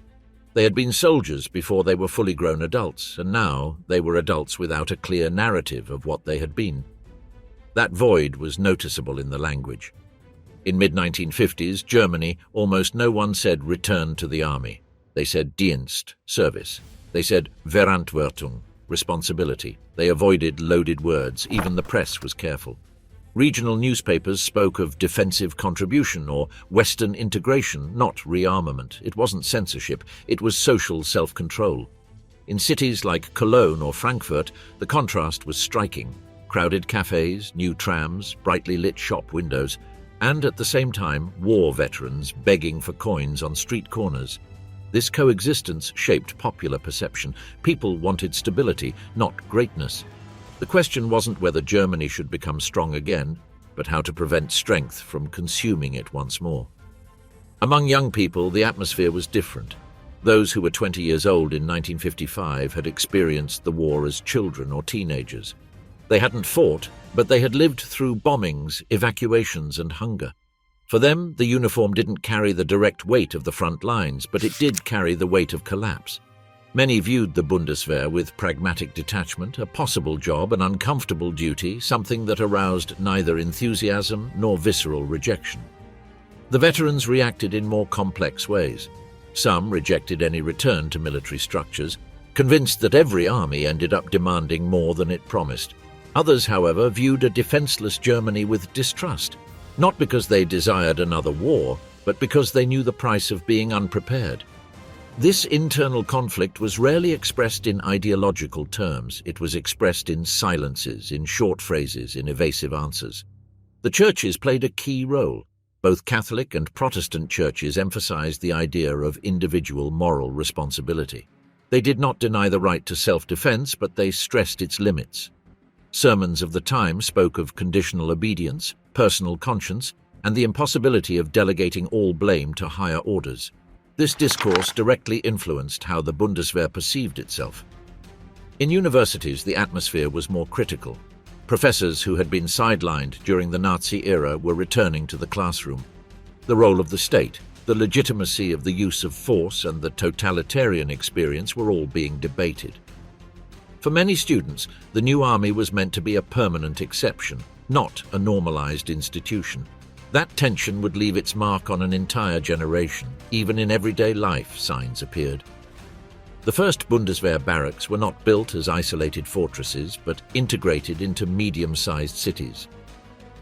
They had been soldiers before they were fully grown adults, and now they were adults without a clear narrative of what they had been. That void was noticeable in the language. In mid-1950s Germany, almost no one said return to the army. They said Dienst, service. They said Verantwortung, responsibility. They avoided loaded words. Even the press was careful. Regional newspapers spoke of defensive contribution or Western integration, not rearmament. It wasn't censorship, it was social self-control. In cities like Cologne or Frankfurt, the contrast was striking. Crowded cafes, new trams, brightly lit shop windows, and at the same time, war veterans begging for coins on street corners. This coexistence shaped popular perception. People wanted stability, not greatness. The question wasn't whether Germany should become strong again, but how to prevent strength from consuming it once more. Among young people, the atmosphere was different. Those who were 20 years old in 1955 had experienced the war as children or teenagers. They hadn't fought, but they had lived through bombings, evacuations, and hunger. For them, the uniform didn't carry the direct weight of the front lines, but it did carry the weight of collapse. Many viewed the Bundeswehr with pragmatic detachment, a possible job, an uncomfortable duty, something that aroused neither enthusiasm nor visceral rejection. The veterans reacted in more complex ways. Some rejected any return to military structures, convinced that every army ended up demanding more than it promised. Others, however, viewed a defenseless Germany with distrust, not because they desired another war, but because they knew the price of being unprepared. This internal conflict was rarely expressed in ideological terms. It was expressed in silences, in short phrases, in evasive answers. The churches played a key role. Both Catholic and Protestant churches emphasized the idea of individual moral responsibility. They did not deny the right to self-defense, but they stressed its limits. Sermons of the time spoke of conditional obedience, personal conscience, and the impossibility of delegating all blame to higher orders. This discourse directly influenced how the Bundeswehr perceived itself. In universities, the atmosphere was more critical. Professors who had been sidelined during the Nazi era were returning to the classroom. The role of the state, the legitimacy of the use of force, and the totalitarian experience were all being debated. For many students, the new army was meant to be a permanent exception, not a normalized institution. That tension would leave its mark on an entire generation. Even in everyday life, signs appeared. The first Bundeswehr barracks were not built as isolated fortresses, but integrated into medium-sized cities.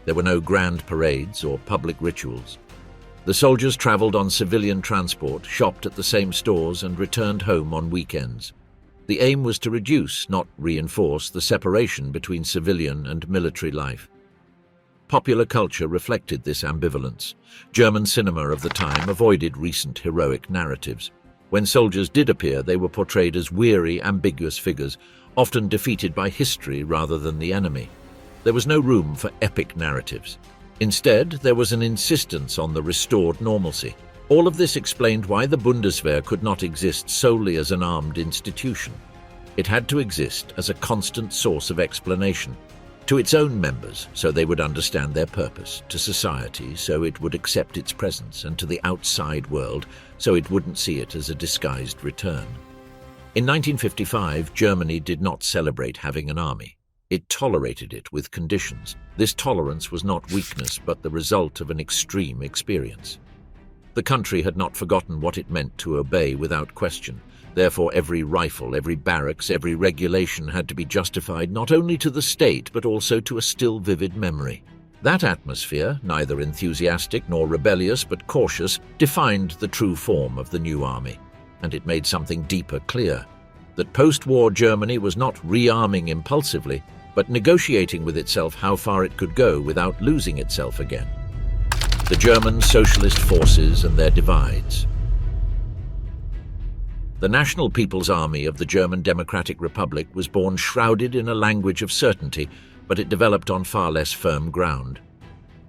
There were no grand parades or public rituals. The soldiers traveled on civilian transport, shopped at the same stores, and returned home on weekends. The aim was to reduce, not reinforce, the separation between civilian and military life. Popular culture reflected this ambivalence. German cinema of the time avoided recent heroic narratives. When soldiers did appear, they were portrayed as weary, ambiguous figures, often defeated by history rather than the enemy. There was no room for epic narratives. Instead, there was an insistence on the restored normalcy. All of this explained why the Bundeswehr could not exist solely as an armed institution. It had to exist as a constant source of explanation, to its own members so they would understand their purpose, to society so it would accept its presence, and to the outside world so it wouldn't see it as a disguised return. In 1955, Germany did not celebrate having an army. It tolerated it with conditions. This tolerance was not weakness, but the result of an extreme experience. The country had not forgotten what it meant to obey without question. Therefore, every rifle, every barracks, every regulation had to be justified not only to the state, but also to a still vivid memory. That atmosphere, neither enthusiastic nor rebellious but cautious, defined the true form of the new army. And it made something deeper clear: that post-war Germany was not rearming impulsively, but negotiating with itself how far it could go without losing itself again. The German socialist forces and their divides. The National People's Army of the German Democratic Republic was born shrouded in a language of certainty, but it developed on far less firm ground.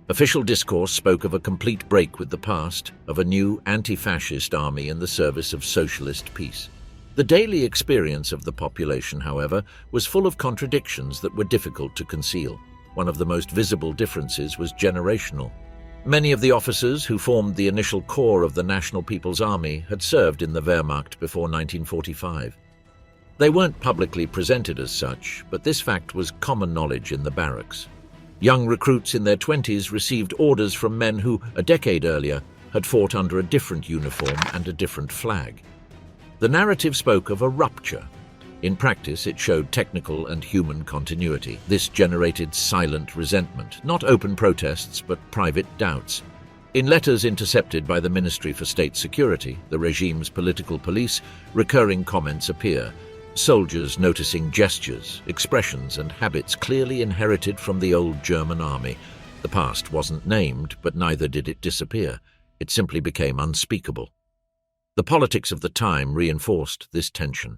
Official discourse spoke of a complete break with the past, of a new anti-fascist army in the service of socialist peace. The daily experience of the population, however, was full of contradictions that were difficult to conceal. One of the most visible differences was generational. Many of the officers who formed the initial core of the National People's Army had served in the Wehrmacht before 1945. They weren't publicly presented as such, but this fact was common knowledge in the barracks. Young recruits in their 20s received orders from men who, a decade earlier, had fought under a different uniform and a different flag. The narrative spoke of a rupture. In practice, it showed technical and human continuity. This generated silent resentment, not open protests, but private doubts. In letters intercepted by the Ministry for State Security, the regime's political police, recurring comments appear. Soldiers noticing gestures, expressions, and habits clearly inherited from the old German army. The past wasn't named, but neither did it disappear. It simply became unspeakable. The politics of the time reinforced this tension.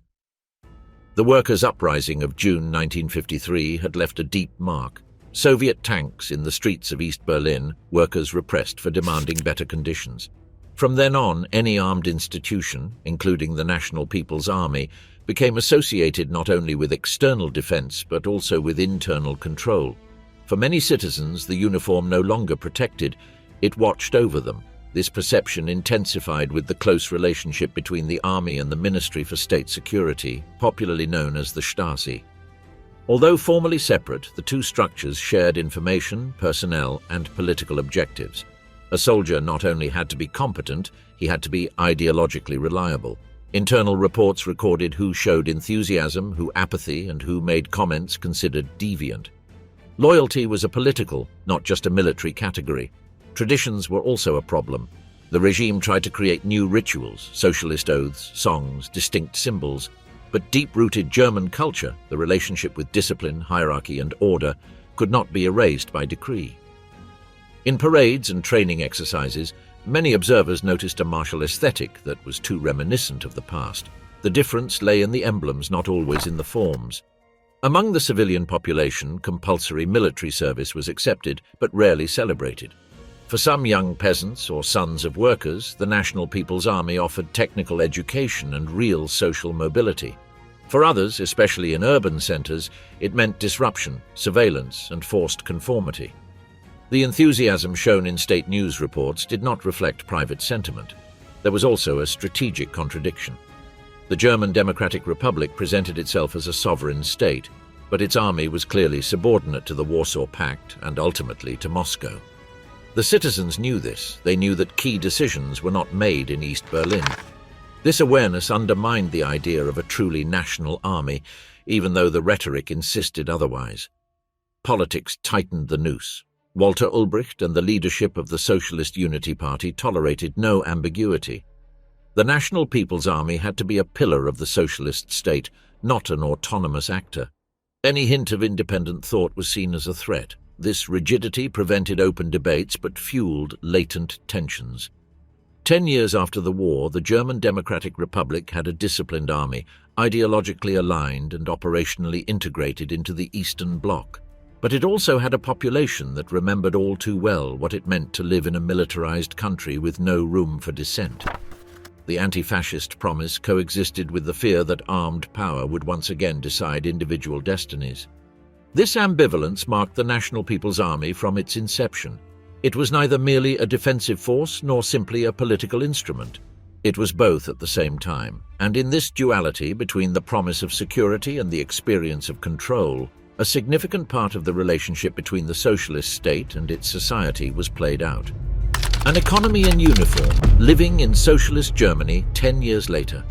The workers' uprising of June 1953 had left a deep mark. Soviet tanks in the streets of East Berlin, workers repressed for demanding better conditions. From then on, any armed institution, including the National People's Army, became associated not only with external defense but also with internal control. For many citizens, the uniform no longer protected, it watched over them. This perception intensified with the close relationship between the army and the Ministry for State Security, popularly known as the Stasi. Although formally separate, the two structures shared information, personnel, and political objectives. A soldier not only had to be competent, he had to be ideologically reliable. Internal reports recorded who showed enthusiasm, who apathy, and who made comments considered deviant. Loyalty was a political, not just a military category. Traditions were also a problem. The regime tried to create new rituals, socialist oaths, songs, distinct symbols. But deep-rooted German culture, the relationship with discipline, hierarchy, and order, could not be erased by decree. In parades and training exercises, many observers noticed a martial aesthetic that was too reminiscent of the past. The difference lay in the emblems, not always in the forms. Among the civilian population, compulsory military service was accepted, but rarely celebrated. For some young peasants or sons of workers, the National People's Army offered technical education and real social mobility. For others, especially in urban centers, it meant disruption, surveillance, and forced conformity. The enthusiasm shown in state news reports did not reflect private sentiment. There was also a strategic contradiction. The German Democratic Republic presented itself as a sovereign state, but its army was clearly subordinate to the Warsaw Pact and ultimately to Moscow. The citizens knew this. They knew that key decisions were not made in East Berlin. This awareness undermined the idea of a truly national army, even though the rhetoric insisted otherwise. Politics tightened the noose. Walter Ulbricht and the leadership of the Socialist Unity Party tolerated no ambiguity. The National People's Army had to be a pillar of the socialist state, not an autonomous actor. Any hint of independent thought was seen as a threat. This rigidity prevented open debates but fueled latent tensions. 10 years after the war, the German Democratic Republic had a disciplined army, ideologically aligned and operationally integrated into the Eastern Bloc. But it also had a population that remembered all too well what it meant to live in a militarized country with no room for dissent. The anti-fascist promise coexisted with the fear that armed power would once again decide individual destinies. This ambivalence marked the National People's Army from its inception. It was neither merely a defensive force nor simply a political instrument. It was both at the same time, and in this duality between the promise of security and the experience of control, a significant part of the relationship between the socialist state and its society was played out. An economy in uniform, living in socialist Germany 10 years later.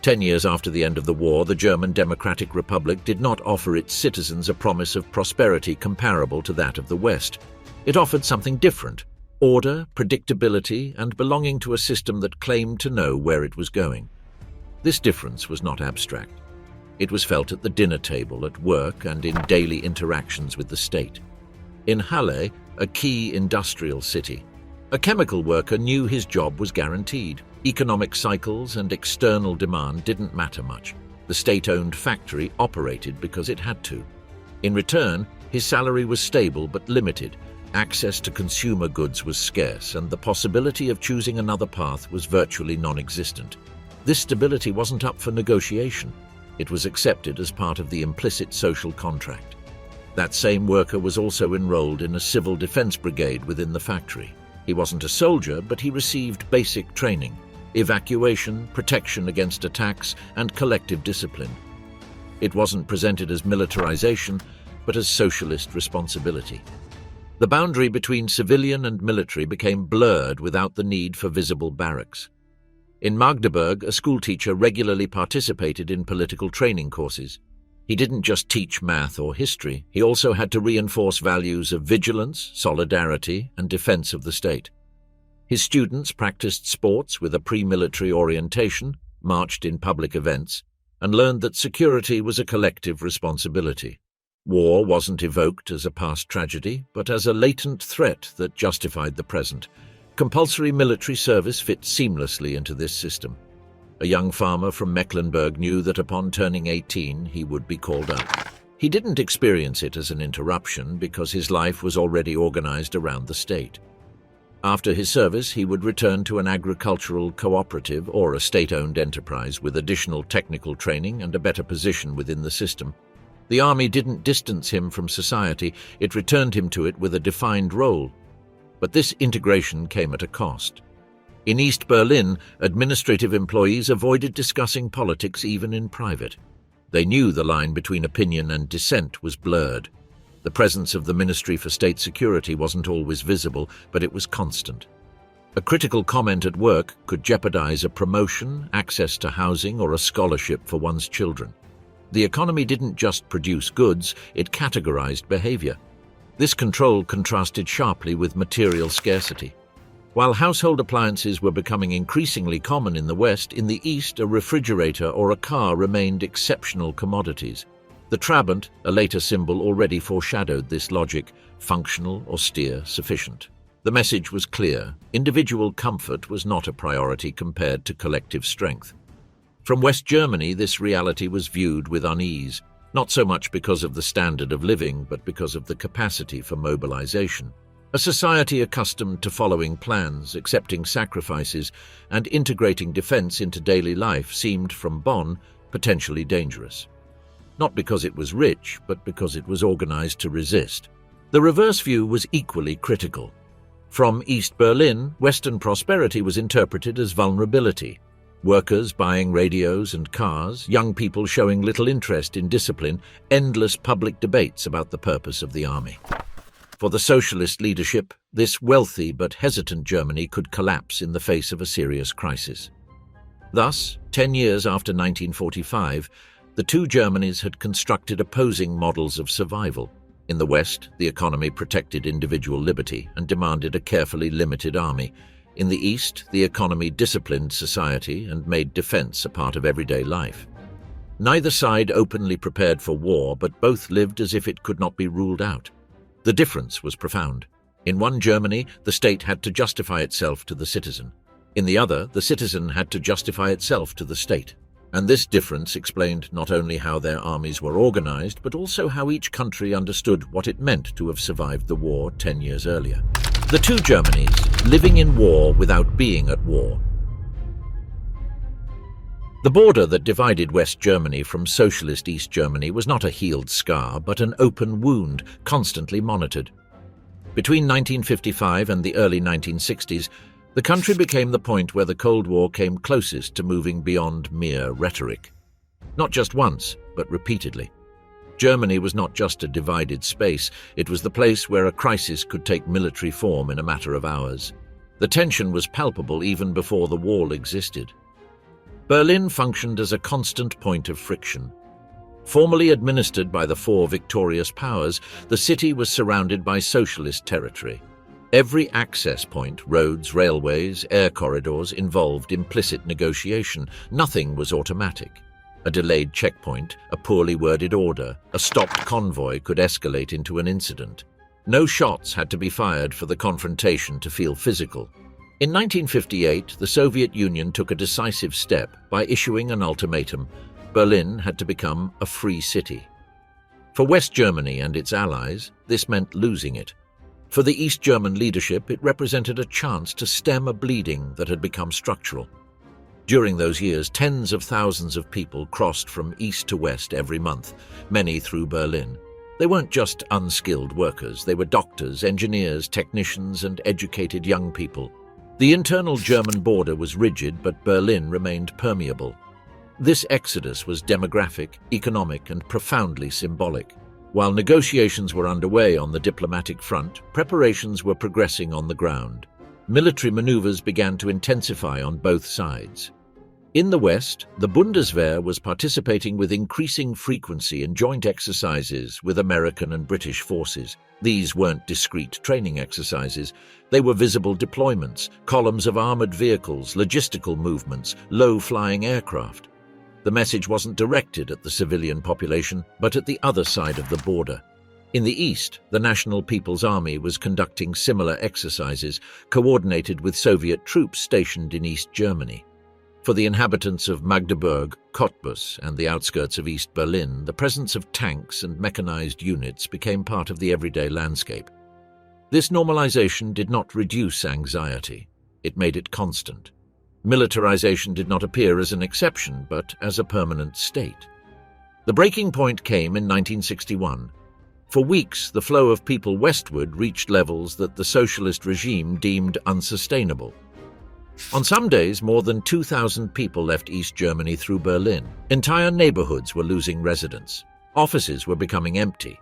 10 years after the end of the war, the German Democratic Republic did not offer its citizens a promise of prosperity comparable to that of the West. It offered something different: order, predictability, and belonging to a system that claimed to know where it was going. This difference was not abstract. It was felt at the dinner table, at work, and in daily interactions with the state. In Halle, a key industrial city, a chemical worker knew his job was guaranteed. Economic cycles and external demand didn't matter much. The state-owned factory operated because it had to. In return, his salary was stable but limited. Access to consumer goods was scarce, and the possibility of choosing another path was virtually non-existent. This stability wasn't up for negotiation. It was accepted as part of the implicit social contract. That same worker was also enrolled in a civil defense brigade within the factory. He wasn't a soldier, but he received basic training: evacuation, protection against attacks, and collective discipline. It wasn't presented as militarization, but as socialist responsibility. The boundary between civilian and military became blurred without the need for visible barracks. In Magdeburg, a schoolteacher regularly participated in political training courses. He didn't just teach math or history, he also had to reinforce values of vigilance, solidarity, and defense of the state. His students practiced sports with a pre-military orientation, marched in public events, and learned that security was a collective responsibility. War wasn't evoked as a past tragedy, but as a latent threat that justified the present. Compulsory military service fit seamlessly into this system. A young farmer from Mecklenburg knew that upon turning 18 he would be called up. He didn't experience it as an interruption because his life was already organized around the state. After his service, he would return to an agricultural cooperative or a state-owned enterprise with additional technical training and a better position within the system. The army didn't distance him from society, it returned him to it with a defined role. But this integration came at a cost. In East Berlin, administrative employees avoided discussing politics even in private. They knew the line between opinion and dissent was blurred. The presence of the Ministry for State Security wasn't always visible, but it was constant. A critical comment at work could jeopardize a promotion, access to housing, or a scholarship for one's children. The economy didn't just produce goods, it categorized behavior. This control contrasted sharply with material scarcity. While household appliances were becoming increasingly common in the West, in the East a refrigerator or a car remained exceptional commodities. The Trabant, a later symbol, already foreshadowed this logic: functional, austere, sufficient. The message was clear: individual comfort was not a priority compared to collective strength. From West Germany, this reality was viewed with unease, not so much because of the standard of living, but because of the capacity for mobilization. A society accustomed to following plans, accepting sacrifices, and integrating defense into daily life seemed, from Bonn, potentially dangerous. Not because it was rich, but because it was organized to resist. The reverse view was equally critical. From East Berlin, Western prosperity was interpreted as vulnerability. Workers buying radios and cars, young people showing little interest in discipline, endless public debates about the purpose of the army. For the socialist leadership, this wealthy but hesitant Germany could collapse in the face of a serious crisis. Thus, 10 years after 1945, the two Germanys had constructed opposing models of survival. In the West, the economy protected individual liberty and demanded a carefully limited army. In the East, the economy disciplined society and made defense a part of everyday life. Neither side openly prepared for war, but both lived as if it could not be ruled out. The difference was profound. In one Germany, the state had to justify itself to the citizen. In the other, the citizen had to justify itself to the state. And this difference explained not only how their armies were organized, but also how each country understood what it meant to have survived the war 10 years earlier. The two Germanys, living in war without being at war. The border that divided West Germany from socialist East Germany was not a healed scar, but an open wound, constantly monitored. Between 1955 and the early 1960s, the country became the point where the Cold War came closest to moving beyond mere rhetoric. Not just once, but repeatedly. Germany was not just a divided space, it was the place where a crisis could take military form in a matter of hours. The tension was palpable even before the wall existed. Berlin functioned as a constant point of friction. Formerly administered by the four victorious powers, the city was surrounded by socialist territory. Every access point, roads, railways, air corridors, involved implicit negotiation. Nothing was automatic. A delayed checkpoint, a poorly worded order, a stopped convoy could escalate into an incident. No shots had to be fired for the confrontation to feel physical. In 1958, the Soviet Union took a decisive step by issuing an ultimatum. Berlin had to become a free city. For West Germany and its allies, this meant losing it. For the East German leadership, it represented a chance to stem a bleeding that had become structural. During those years, tens of thousands of people crossed from east to west every month, many through Berlin. They weren't just unskilled workers, they were doctors, engineers, technicians, and educated young people. The internal German border was rigid, but Berlin remained permeable. This exodus was demographic, economic, and profoundly symbolic. While negotiations were underway on the diplomatic front, preparations were progressing on the ground. Military maneuvers began to intensify on both sides. In the West, the Bundeswehr was participating with increasing frequency in joint exercises with American and British forces. These weren't discrete training exercises. They were visible deployments, columns of armored vehicles, logistical movements, low-flying aircraft. The message wasn't directed at the civilian population, but at the other side of the border. In the east, the National People's Army was conducting similar exercises, coordinated with Soviet troops stationed in East Germany. For the inhabitants of Magdeburg, Cottbus, and the outskirts of East Berlin, the presence of tanks and mechanized units became part of the everyday landscape. This normalization did not reduce anxiety. It made it constant. Militarization did not appear as an exception, but as a permanent state. The breaking point came in 1961. For weeks, the flow of people westward reached levels that the socialist regime deemed unsustainable. On some days, more than 2,000 people left East Germany through Berlin. Entire neighborhoods were losing residents. Offices were becoming empty.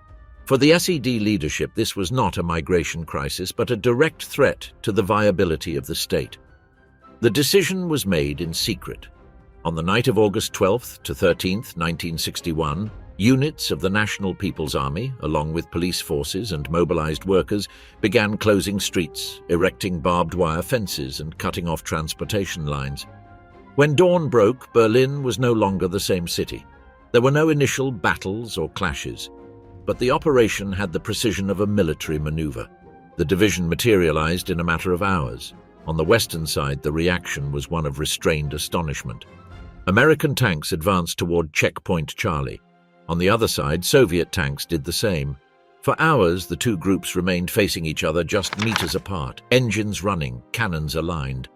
For the SED leadership, this was not a migration crisis, but a direct threat to the viability of the state. The decision was made in secret. On the night of August 12th to 13th, 1961, units of the National People's Army, along with police forces and mobilized workers, began closing streets, erecting barbed wire fences, and cutting off transportation lines. When dawn broke, Berlin was no longer the same city. There were no initial battles or clashes, but the operation had the precision of a military maneuver. The division materialized in a matter of hours. On the western side, the reaction was one of restrained astonishment. American tanks advanced toward Checkpoint Charlie. On the other side, Soviet tanks did the same. For hours, the two groups remained facing each other just meters apart, engines running, cannons aligned.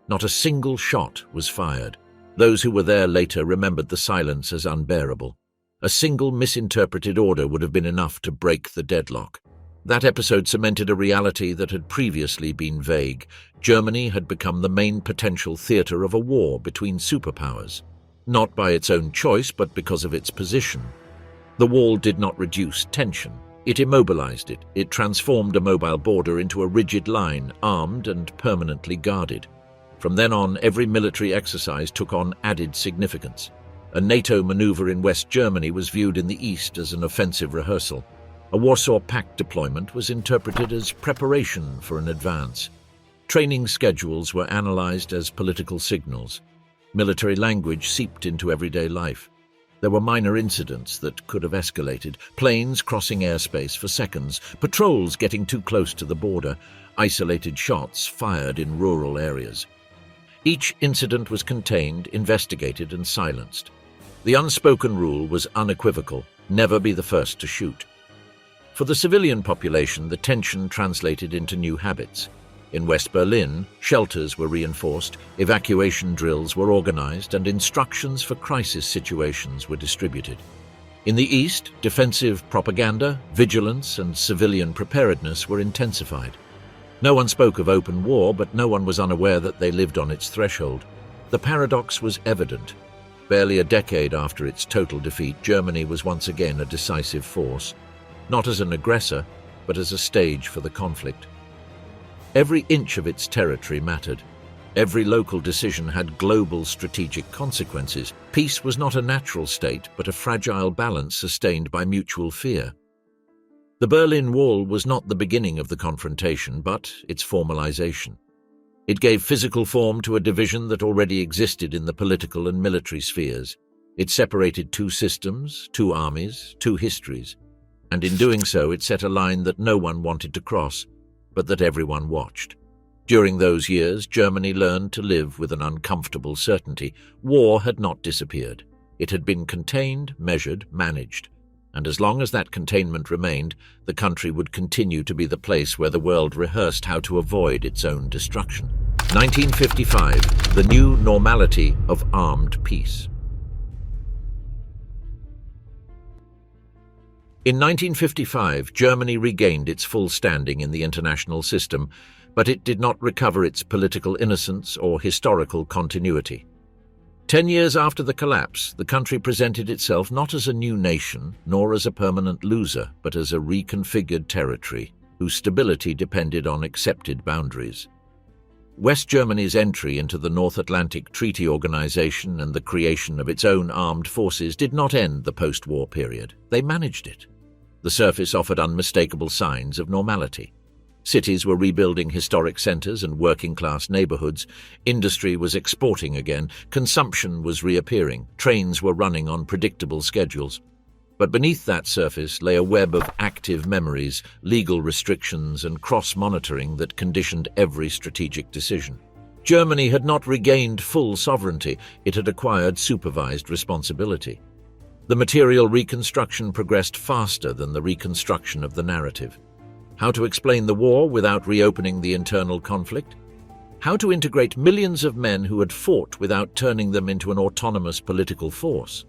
Not a single shot was fired. Those who were there later remembered the silence as unbearable. A single misinterpreted order would have been enough to break the deadlock. That episode cemented a reality that had previously been vague. Germany had become the main potential theater of a war between superpowers. Not by its own choice, but because of its position. The wall did not reduce tension. It immobilized it. It transformed a mobile border into a rigid line, armed and permanently guarded. From then on, every military exercise took on added significance. A NATO maneuver in West Germany was viewed in the East as an offensive rehearsal. A Warsaw Pact deployment was interpreted as preparation for an advance. Training schedules were analyzed as political signals. Military language seeped into everyday life. There were minor incidents that could have escalated: planes crossing airspace for seconds, patrols getting too close to the border, isolated shots fired in rural areas. Each incident was contained, investigated, and silenced. The unspoken rule was unequivocal: never be the first to shoot. For the civilian population, the tension translated into new habits. In West Berlin, shelters were reinforced, evacuation drills were organized, and instructions for crisis situations were distributed. In the East, defensive propaganda, vigilance, and civilian preparedness were intensified. No one spoke of open war, but no one was unaware that they lived on its threshold. The paradox was evident. Barely a decade after its total defeat, Germany was once again a decisive force. Not as an aggressor, but as a stage for the conflict. Every inch of its territory mattered. Every local decision had global strategic consequences. Peace was not a natural state, but a fragile balance sustained by mutual fear. The Berlin Wall was not the beginning of the confrontation, but its formalization. It gave physical form to a division that already existed in the political and military spheres. It separated two systems, two armies, two histories. And in doing so, it set a line that no one wanted to cross, but that everyone watched. During those years, Germany learned to live with an uncomfortable certainty. War had not disappeared. It had been contained, measured, managed. And as long as that containment remained, the country would continue to be the place where the world rehearsed how to avoid its own destruction. 1955, the new normality of armed peace. In 1955, Germany regained its full standing in the international system, but it did not recover its political innocence or historical continuity. 10 years after the collapse, the country presented itself not as a new nation, nor as a permanent loser, but as a reconfigured territory, whose stability depended on accepted boundaries. West Germany's entry into the North Atlantic Treaty Organization and the creation of its own armed forces did not end the post-war period. They managed it. The surface offered unmistakable signs of normality. Cities were rebuilding historic centers and working-class neighborhoods. Industry was exporting again. Consumption was reappearing. Trains were running on predictable schedules. But beneath that surface lay a web of active memories, legal restrictions, and cross-monitoring that conditioned every strategic decision. Germany had not regained full sovereignty. It had acquired supervised responsibility. The material reconstruction progressed faster than the reconstruction of the narrative. How to explain the war without reopening the internal conflict? How to integrate millions of men who had fought without turning them into an autonomous political force?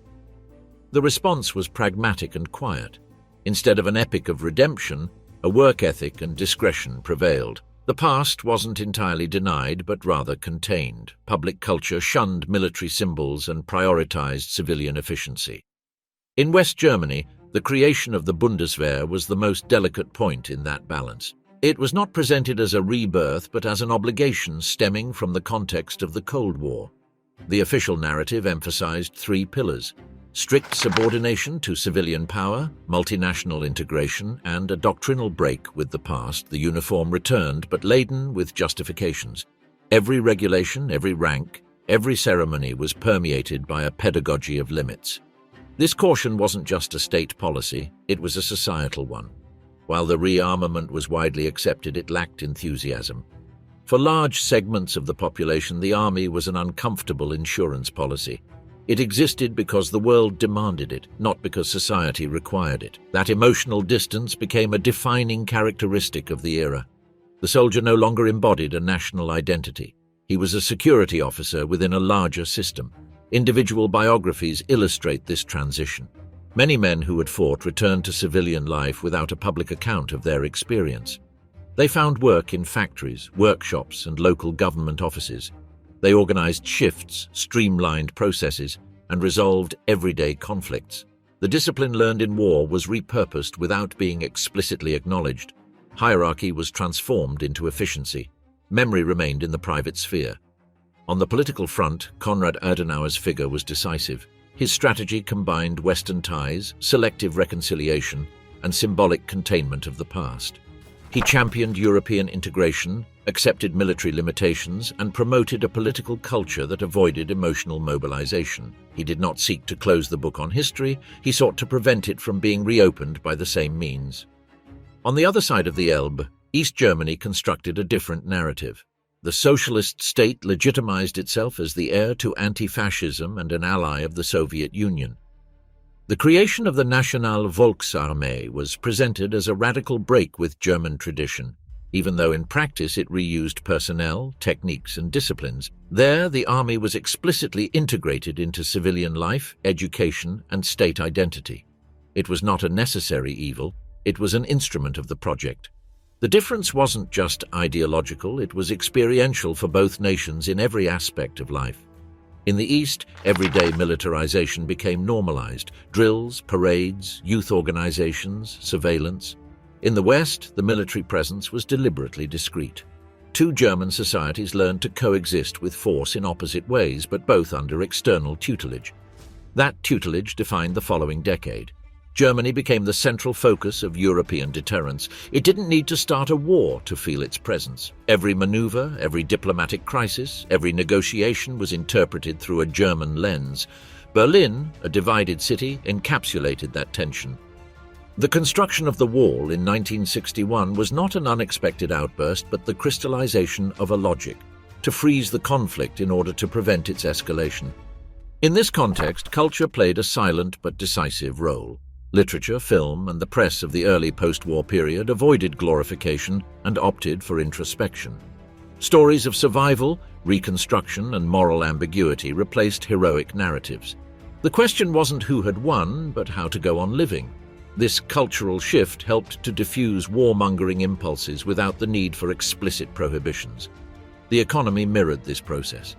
The response was pragmatic and quiet. Instead of an epic of redemption, a work ethic and discretion prevailed. The past wasn't entirely denied, but rather contained. Public culture shunned military symbols and prioritized civilian efficiency. In West Germany, the creation of the Bundeswehr was the most delicate point in that balance. It was not presented as a rebirth, but as an obligation stemming from the context of the Cold War. The official narrative emphasized three pillars: strict subordination to civilian power, multinational integration, and a doctrinal break with the past. The uniform returned, but laden with justifications. Every regulation, every rank, every ceremony was permeated by a pedagogy of limits. This caution wasn't just a state policy, it was a societal one. While the rearmament was widely accepted, it lacked enthusiasm. For large segments of the population, the army was an uncomfortable insurance policy. It existed because the world demanded it, not because society required it. That emotional distance became a defining characteristic of the era. The soldier no longer embodied a national identity. He was a security officer within a larger system. Individual biographies illustrate this transition. Many men who had fought returned to civilian life without a public account of their experience. They found work in factories, workshops, and local government offices. They organized shifts, streamlined processes, and resolved everyday conflicts. The discipline learned in war was repurposed without being explicitly acknowledged. Hierarchy was transformed into efficiency. Memory remained in the private sphere. On the political front, Konrad Adenauer's figure was decisive. His strategy combined Western ties, selective reconciliation, and symbolic containment of the past. He championed European integration, accepted military limitations, and promoted a political culture that avoided emotional mobilization. He did not seek to close the book on history, he sought to prevent it from being reopened by the same means. On the other side of the Elbe, East Germany constructed a different narrative. The socialist state legitimized itself as the heir to anti-fascism and an ally of the Soviet Union. The creation of the National Volksarmee was presented as a radical break with German tradition, even though in practice it reused personnel, techniques, and disciplines. There, the army was explicitly integrated into civilian life, education, and state identity. It was not a necessary evil, it was an instrument of the project. The difference wasn't just ideological, it was experiential for both nations in every aspect of life. In the East, everyday militarization became normalized: drills, parades, youth organizations, surveillance. In the West, the military presence was deliberately discreet. Two German societies learned to coexist with force in opposite ways, but both under external tutelage. That tutelage defined the following decade. Germany became the central focus of European deterrence. It didn't need to start a war to feel its presence. Every maneuver, every diplomatic crisis, every negotiation was interpreted through a German lens. Berlin, a divided city, encapsulated that tension. The construction of the wall in 1961 was not an unexpected outburst, but the crystallization of a logic, to freeze the conflict in order to prevent its escalation. In this context, culture played a silent but decisive role. Literature, film, and the press of the early post-war period avoided glorification and opted for introspection. Stories of survival, reconstruction, and moral ambiguity replaced heroic narratives. The question wasn't who had won, but how to go on living. This cultural shift helped to diffuse warmongering impulses without the need for explicit prohibitions. The economy mirrored this process.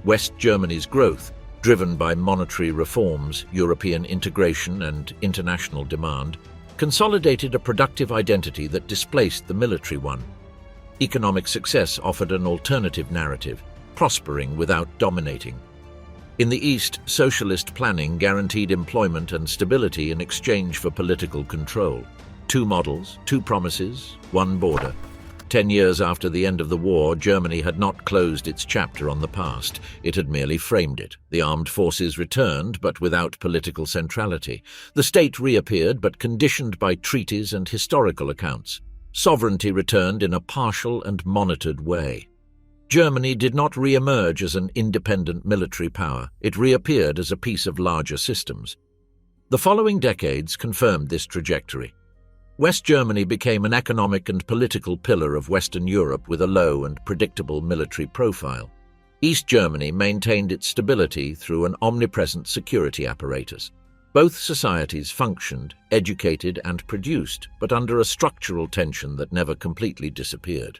West Germany's growth, driven by monetary reforms, European integration, and international demand, consolidated a productive identity that displaced the military one. Economic success offered an alternative narrative, prospering without dominating. In the East, socialist planning guaranteed employment and stability in exchange for political control. Two models, two promises, one border. 10 years after the end of the war, Germany had not closed its chapter on the past. It had merely framed it. The armed forces returned, but without political centrality. The state reappeared, but conditioned by treaties and historical accounts. Sovereignty returned in a partial and monitored way. Germany did not re-emerge as an independent military power. It reappeared as a piece of larger systems. The following decades confirmed this trajectory. West Germany became an economic and political pillar of Western Europe with a low and predictable military profile. East Germany maintained its stability through an omnipresent security apparatus. Both societies functioned, educated, and produced, but under a structural tension that never completely disappeared.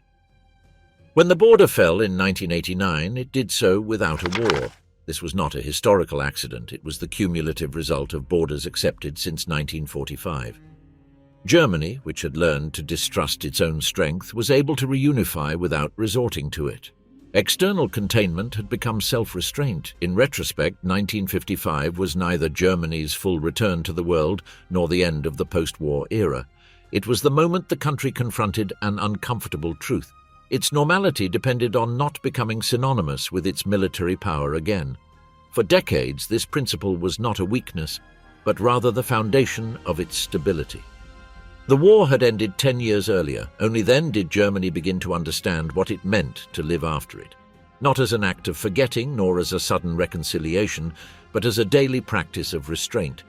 When the border fell in 1989, it did so without a war. This was not a historical accident. It was the cumulative result of borders accepted since 1945. Germany, which had learned to distrust its own strength, was able to reunify without resorting to it. External containment had become self-restraint. In retrospect, 1955 was neither Germany's full return to the world nor the end of the post-war era. It was the moment the country confronted an uncomfortable truth. Its normality depended on not becoming synonymous with its military power again. For decades, this principle was not a weakness, but rather the foundation of its stability. The war had ended 10 years earlier. Only then did Germany begin to understand what it meant to live after it. Not as an act of forgetting, nor as a sudden reconciliation, but as a daily practice of restraint.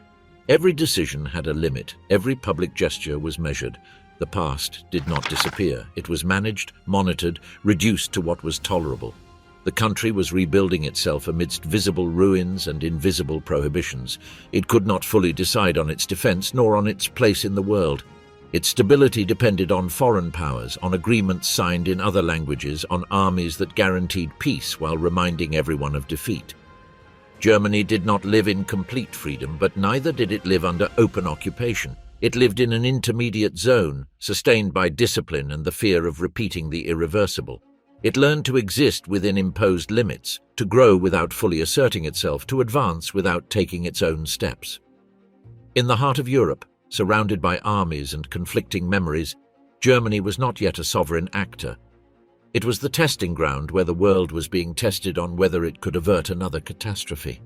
Every decision had a limit. Every public gesture was measured. The past did not disappear. It was managed, monitored, reduced to what was tolerable. The country was rebuilding itself amidst visible ruins and invisible prohibitions. It could not fully decide on its defense nor on its place in the world. Its stability depended on foreign powers, on agreements signed in other languages, on armies that guaranteed peace while reminding everyone of defeat. Germany did not live in complete freedom, but neither did it live under open occupation. It lived in an intermediate zone, sustained by discipline and the fear of repeating the irreversible. It learned to exist within imposed limits, to grow without fully asserting itself, to advance without taking its own steps. In the heart of Europe, surrounded by armies and conflicting memories, Germany was not yet a sovereign actor. It was the testing ground where the world was being tested on whether it could avert another catastrophe.